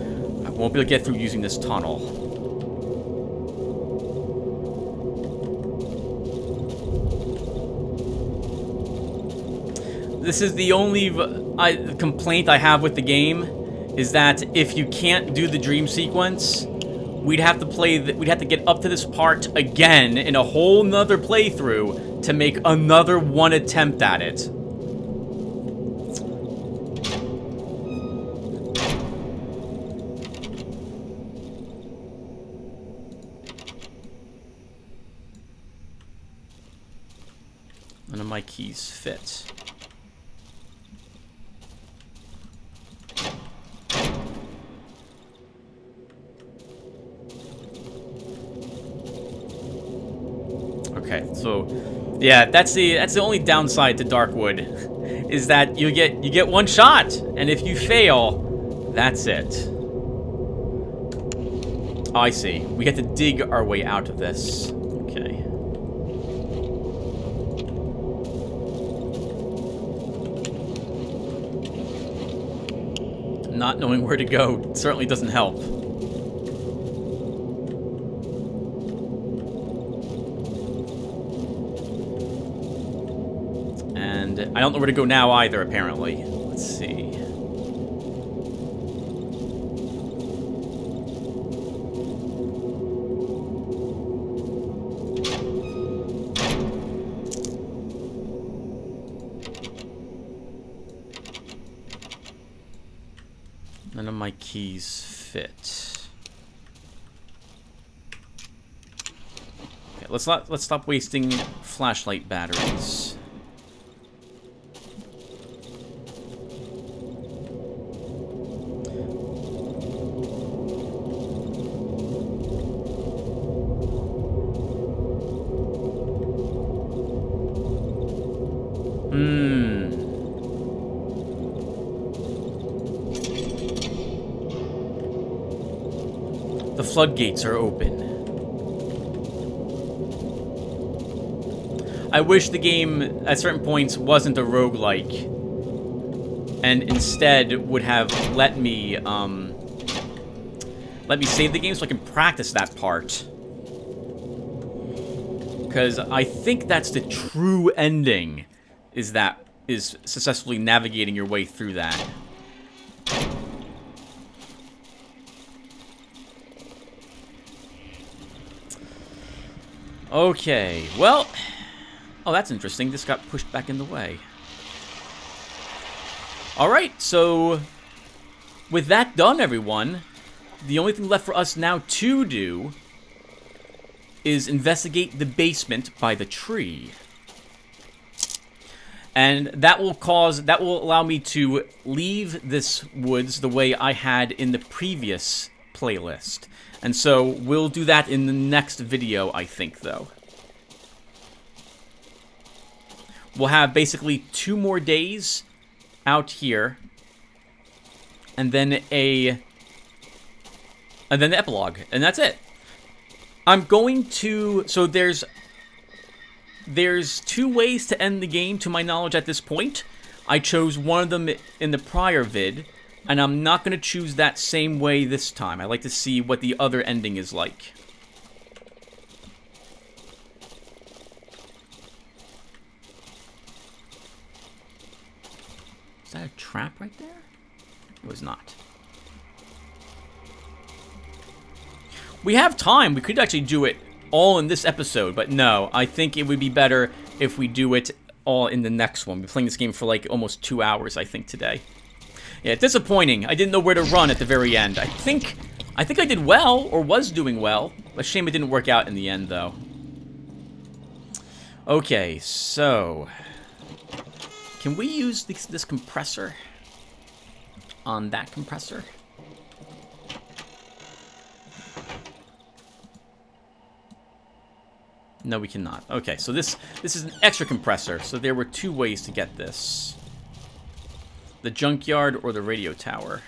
won't be able to get through using this tunnel. This is the only complaint I have with the game, is that if you can't do the dream sequence, we'd have to get up to this part again in a whole nother playthrough to make another one attempt at it. None of my keys fit. Okay, so yeah, that's the only downside to Darkwood, is that you get one shot, and if you fail, that's it. Oh, I see. We have to dig our way out of this. Okay. Not knowing where to go certainly doesn't help. And I don't know where to go now either, apparently. Let's see. None of my keys fit. Okay, let's stop wasting flashlight batteries. The floodgates are open. I wish the game, at certain points, wasn't a roguelike. And instead would have let me save the game so I can practice that part. Because I think that's the true ending, is successfully navigating your way through that. Okay, well... Oh, that's interesting. This got pushed back in the way. Alright, so... With that done, everyone, the only thing left for us now to do is investigate the basement by the tree. And that will allow me to leave this woods the way I had in the previous playlist. And so we'll do that in the next video, I think, though. We'll have basically 2 more days out here, and then the epilogue, and that's it. I'm going to... So there's 2 ways to end the game, to my knowledge, at this point. I chose one of them in the prior vid, and I'm not going to choose that same way this time. I like to see what the other ending is like. Is that a trap right there? It was not. We have time. We could actually do it all in this episode, but no. I think it would be better if we do it all in the next one. We're playing this game for like almost 2 hours, I think, today. Yeah, disappointing. I didn't know where to run at the very end. I think I did well, or was doing well. A shame it didn't work out in the end, though. Okay, so... Can we use this compressor on that compressor? No, we cannot. Okay, so this is an extra compressor, so there were 2 ways to get this. The junkyard or the radio tower.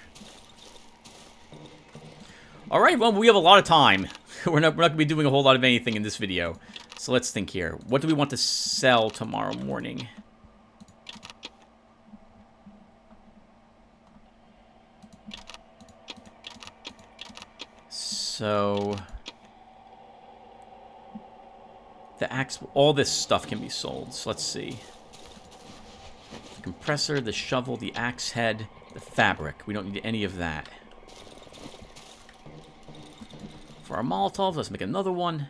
Alright, well, we have a lot of time. We're not going to be doing a whole lot of anything in this video. So let's think here. What do we want to sell tomorrow morning? So... The axe, all this stuff can be sold. So let's see. The compressor, the shovel, the axe head, the fabric. We don't need any of that. For our Molotov, let's make another one.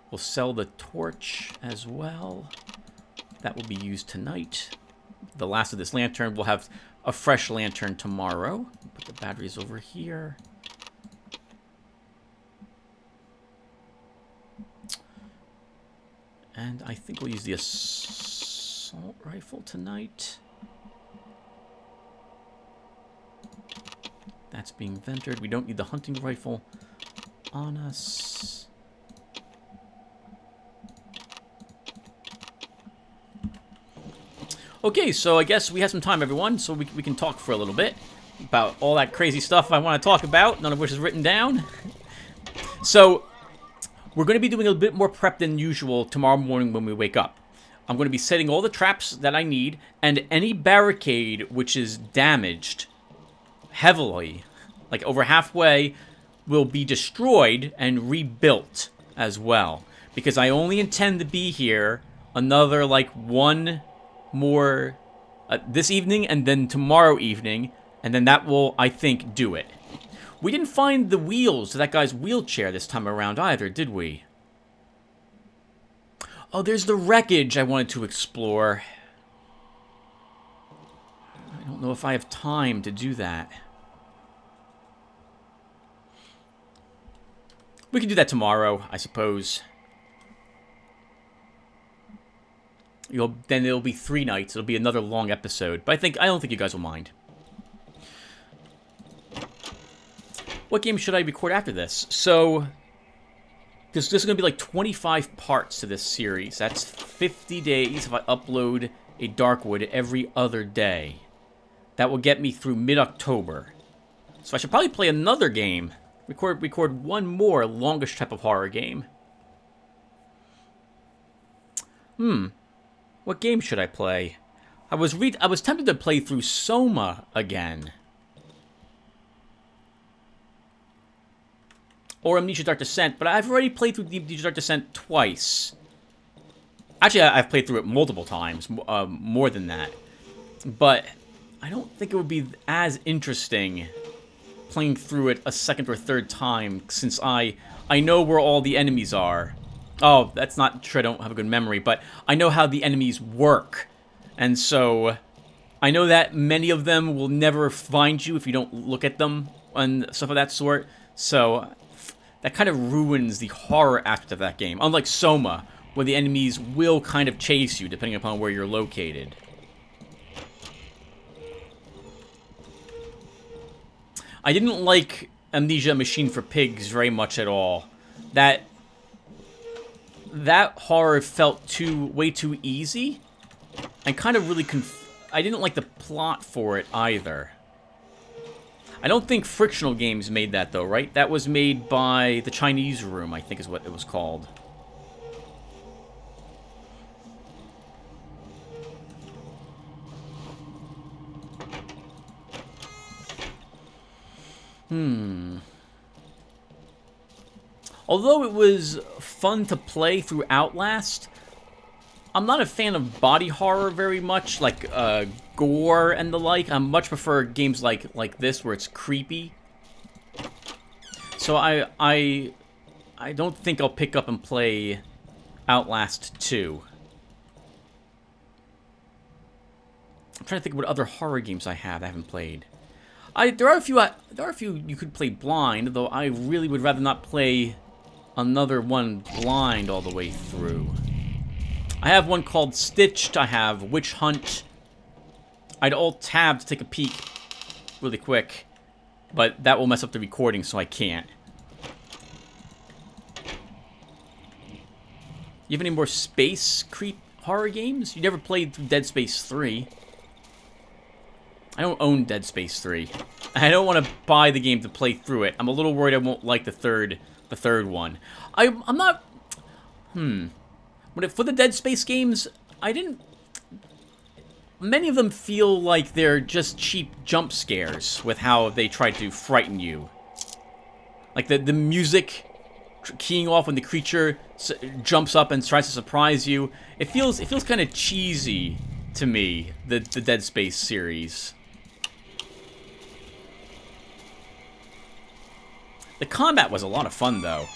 We'll sell the torch as well. That will be used tonight. The last of this lantern, we'll have a fresh lantern tomorrow. Put the batteries over here. And I think we'll use the assault rifle tonight. That's being vented. We don't need the hunting rifle on us. Okay, so I guess we have some time, everyone, so we can talk for a little bit about all that crazy stuff I want to talk about, none of which is written down. So, we're going to be doing a bit more prep than usual tomorrow morning when we wake up. I'm going to be setting all the traps that I need, and any barricade which is damaged heavily, like over halfway, will be destroyed and rebuilt as well. Because I only intend to be here another, like, one more this evening and then tomorrow evening, and then that will, I think, do it. We didn't find the wheels to that guy's wheelchair this time around either, did we? Oh, there's the wreckage I wanted to explore. I don't know if I have time to do that. We can do that tomorrow, I suppose. Then it'll be 3 nights. It'll be another long episode. But I don't think you guys will mind. What game should I record after this? So, this is going to be like 25 parts to this series. That's 50 days if I upload a Darkwood every other day. That will get me through mid-October. So I should probably play another game. Record one more longish type of horror game. What game should I play? I was tempted to play through Soma again. Or Amnesia Dark Descent, but I've already played through Amnesia Dark Descent twice. Actually, I've played through it multiple times, more than that. But I don't think it would be as interesting playing through it a second or third time, since I know where all the enemies are. Oh, that's not true, I don't have a good memory, but I know how the enemies work. And so, I know that many of them will never find you if you don't look at them, and stuff of that sort. So, that kind of ruins the horror aspect of that game. Unlike Soma, where the enemies will kind of chase you, depending upon where you're located. I didn't like Amnesia Machine for Pigs very much at all. That horror felt way too easy, and kind of really I didn't like the plot for it either. I don't think Frictional Games made that though, right? That was made by the Chinese Room, I think is what it was called. Although it was fun to play through Outlast, I'm not a fan of body horror very much, like gore and the like. I much prefer games like this where it's creepy. So I don't think I'll pick up and play Outlast 2. I'm trying to think of what other horror games I haven't played. There are a few you could play blind, though I really would rather not play another one blind all the way through. I have one called Stitched, I have Witch Hunt. I'd alt-tab to take a peek really quick, but that will mess up the recording, so I can't. You have any more space creep horror games? You never played through Dead Space 3. I don't own Dead Space 3. I don't want to buy the game to play through it. I'm a little worried I won't like the third one. I'm not... For the Dead Space games, many of them feel like they're just cheap jump scares with how they try to frighten you. Like the music keying off when the creature jumps up and tries to surprise you. It feels kind of cheesy to me, the Dead Space series. The combat was a lot of fun, though.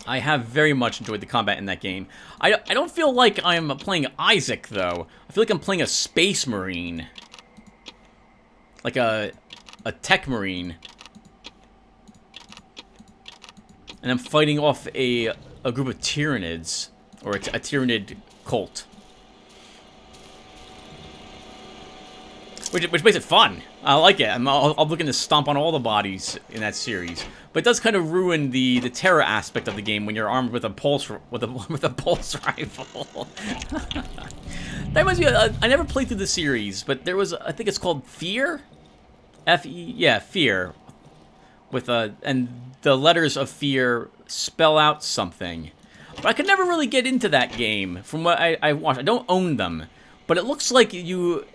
I have very much enjoyed the combat in that game. I don't feel like I'm playing Isaac, though. I feel like I'm playing a space marine. Like a tech marine. And I'm fighting off a group of Tyranids. Or a Tyranid cult. Which makes it fun. I like it. I'm looking to stomp on all the bodies in that series. But it does kind of ruin the terror aspect of the game when you're armed with a pulse rifle. That reminds me. I never played through the series, but there was, I think it's called Fear. Yeah, Fear. With and the letters of Fear spell out something. But I could never really get into that game from what I watched. I don't own them, but it looks like you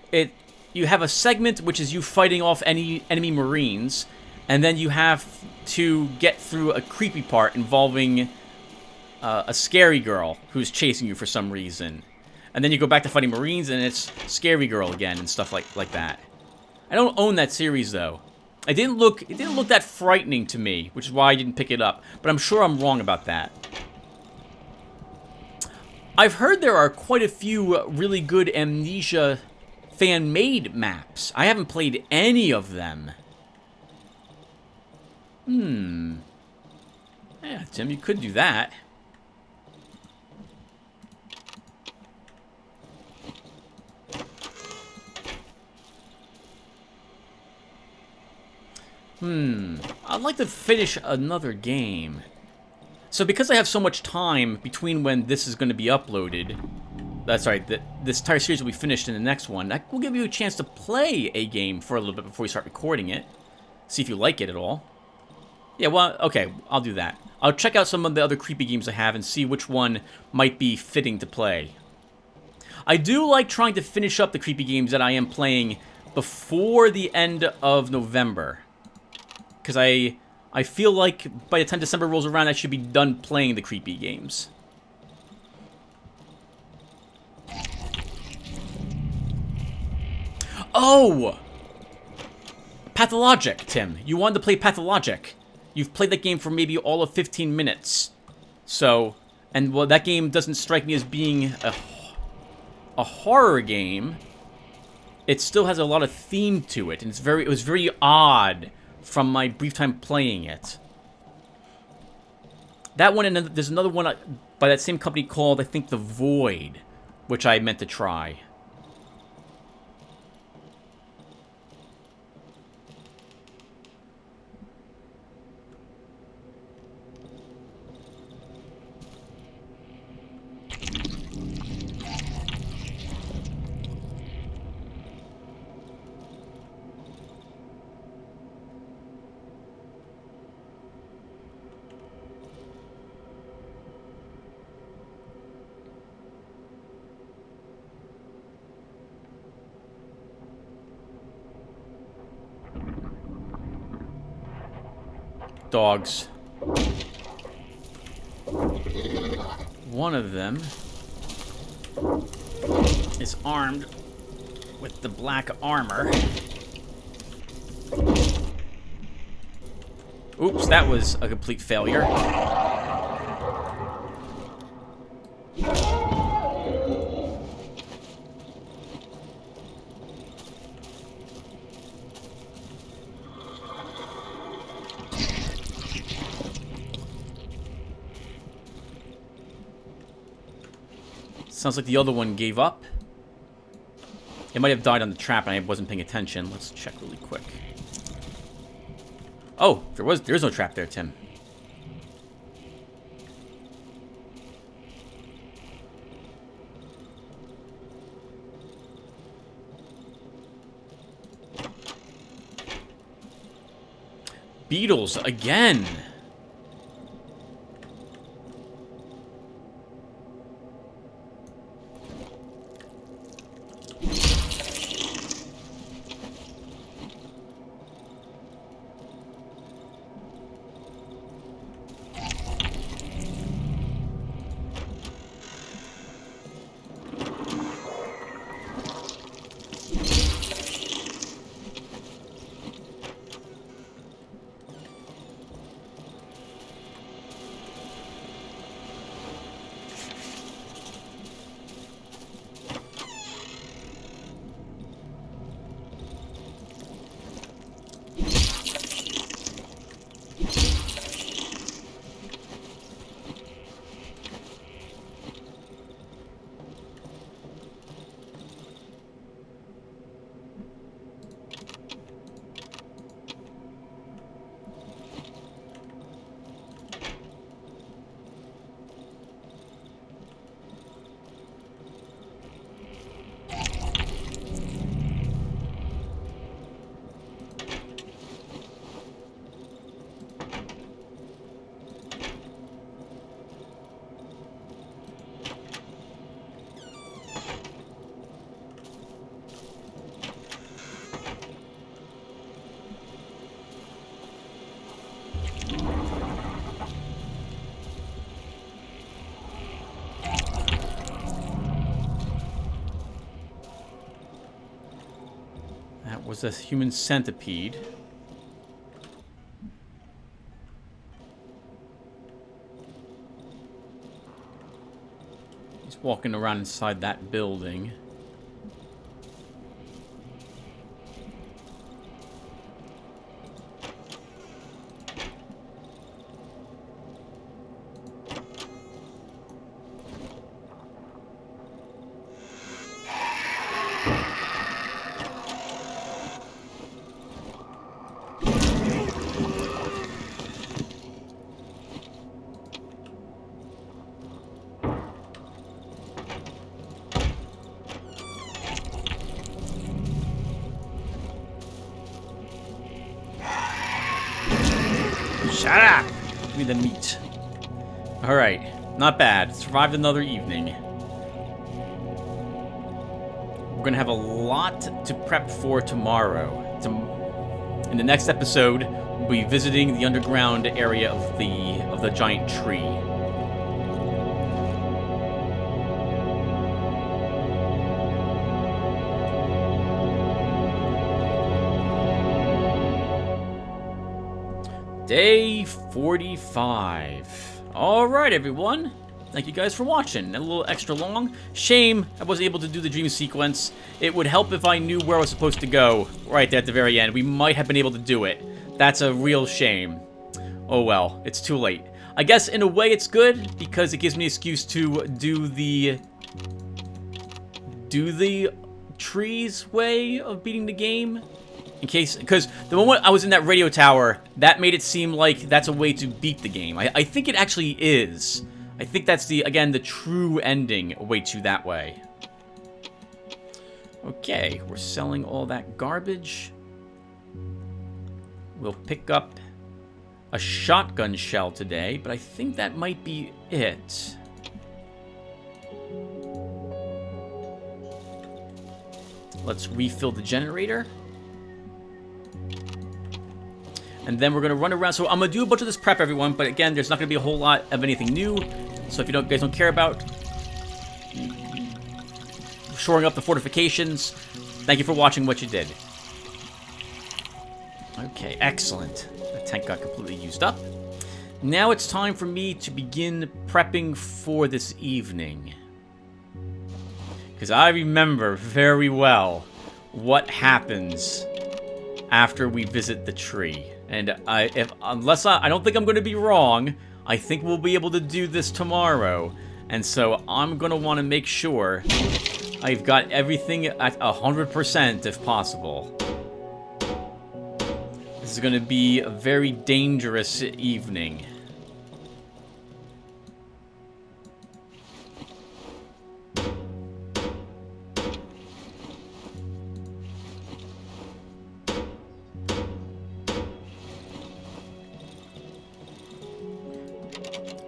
have a segment which is you fighting off any enemy Marines, and then you have to get through a creepy part involving a scary girl who's chasing you for some reason. And then you go back to fighting Marines, and it's scary girl again and stuff like that. I don't own that series, though. It didn't look that frightening to me, which is why I didn't pick it up. But I'm sure I'm wrong about that. I've heard there are quite a few really good Amnesia fan-made maps. I haven't played any of them. Yeah, Tim, you could do that. I'd like to finish another game. So because I have so much time between when this is going to be uploaded, that's right, this entire series will be finished in the next one, that will give you a chance to play a game for a little bit before we start recording it. See if you like it at all. Yeah, well, okay, I'll do that. I'll check out some of the other creepy games I have and see which one might be fitting to play. I do like trying to finish up the creepy games that I am playing before the end of November. Because I feel like by the time December rolls around, I should be done playing the creepy games. Oh! Pathologic, Tim. You wanted to play Pathologic. You've played that game for maybe all of 15 minutes. So, and well, that game doesn't strike me as being a horror game. It still has a lot of theme to it, and it was very odd from my brief time playing it. That one, and then there's another one by that same company called, I think, The Void, which I meant to try. Dogs. One of them is armed with the black armor. Oops, that was a complete failure. Sounds like the other one gave up. It might have died on the trap and I wasn't paying attention. Let's check really quick. Oh, there's no trap there, Tim. Beetles again. Was a human centipede. He's walking around inside that building. Shut up! Give me the meat. Alright, not bad. Survived another evening. We're gonna have a lot to prep for tomorrow. In the next episode, we'll be visiting the underground area of the giant tree. Day 45. Alright, everyone. Thank you guys for watching. A little extra long. Shame I wasn't able to do the dream sequence. It would help if I knew where I was supposed to go right there at the very end. We might have been able to do it. That's a real shame. Oh well, it's too late. I guess in a way it's good because it gives me an excuse to do the trees way of beating the game. In case, because the moment I was in that radio tower, that made it seem like that's a way to beat the game. I think it actually is. I think that's again, the true ending way to that way. Okay, we're selling all that garbage. We'll pick up a shotgun shell today, but I think that might be it. Let's refill the generator. And then we're going to run around. So I'm going to do a bunch of this prep, everyone. But again, there's not going to be a whole lot of anything new. So if you guys don't care about shoring up the fortifications, thank you for watching what you did. Okay, excellent. The tank got completely used up. Now it's time for me to begin prepping for this evening. Because I remember very well what happens after we visit the tree. And I don't think I'm going to be wrong, I think we'll be able to do this tomorrow. And so I'm going to want to make sure I've got everything at 100% if possible. This is going to be a very dangerous evening.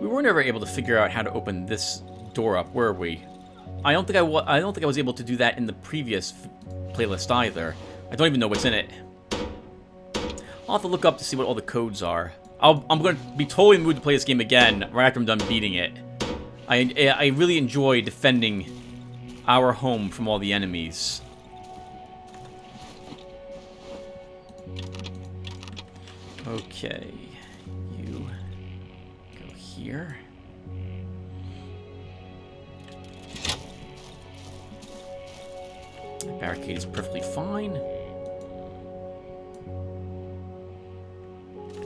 We were never able to figure out how to open this door up, were we? I don't think I was able to do that in the previous playlist either. I don't even know what's in it. I'll have to look up to see what all the codes are. I'm going to be totally in the mood to play this game again right after I'm done beating it. I really enjoy defending our home from all the enemies. Okay. Here. The barricade is perfectly fine.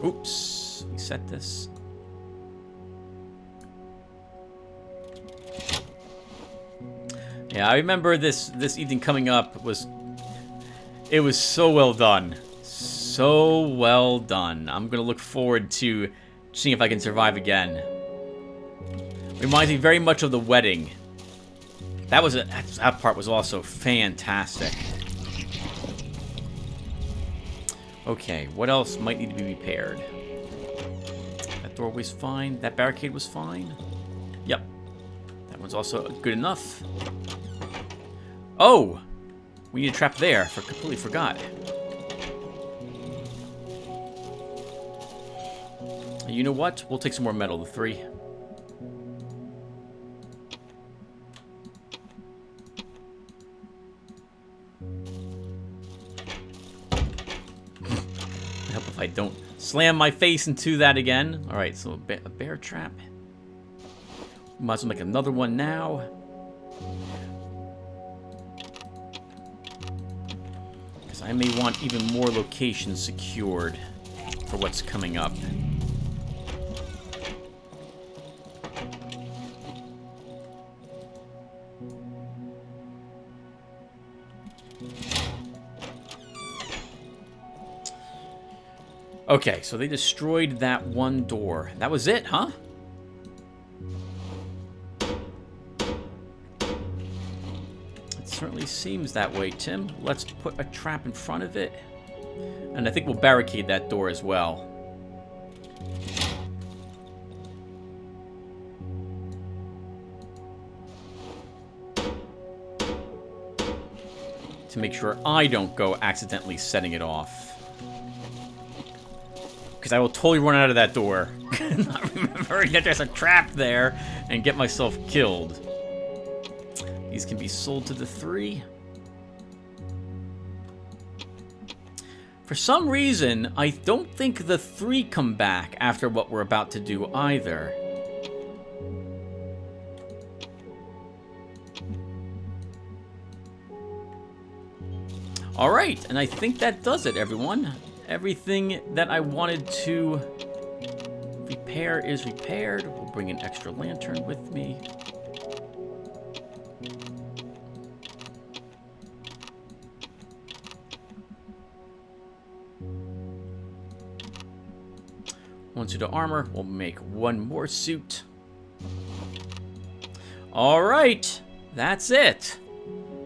Oops, we set this. Yeah, I remember this evening coming up it was so well done. So well done. I'm gonna look forward to seeing if I can survive again. Reminds me very much of the wedding. That part was also fantastic. Okay, what else might need to be repaired? That doorway's fine. That barricade was fine. Yep. That one's also good enough. Oh! We need a trap there. Completely forgot. You know what? We'll take some more metal, the 3. Help if I don't slam my face into that again. Alright, so a bear trap. Might as well make another one now. Because I may want even more locations secured for what's coming up. Okay, so they destroyed that one door. That was it, huh? It certainly seems that way, Tim. Let's put a trap in front of it. And I think we'll barricade that door as well. to make sure I don't go accidentally setting it off. Because I will totally run out of that door. Not remembering that there's a trap there and get myself killed. These can be sold to the 3. For some reason, I don't think the 3 come back after what we're about to do either. Alright, and I think that does it, everyone. Everything that I wanted to repair is repaired. We'll bring an extra lantern with me. One suit of armor. We'll make one more suit. Alright, that's it.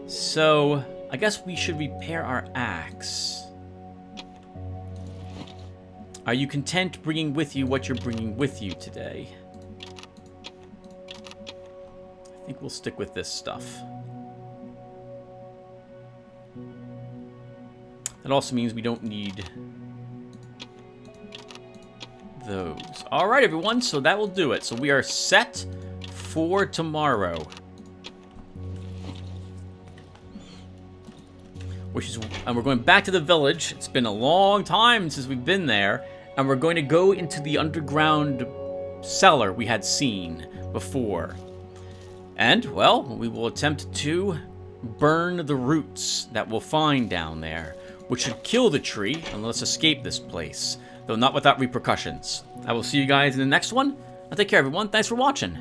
So, I guess we should repair our axe. Are you content bringing with you what you're bringing with you today? I think we'll stick with this stuff. That also means we don't need those. Alright, everyone, so that will do it. So we are set for tomorrow. And we're going back to the village. It's been a long time since we've been there. And we're going to go into the underground cellar we had seen before. And, well, we will attempt to burn the roots that we'll find down there, which should kill the tree and let us escape this place, though not without repercussions. I will see you guys in the next one. Now take care, everyone. Thanks for watching.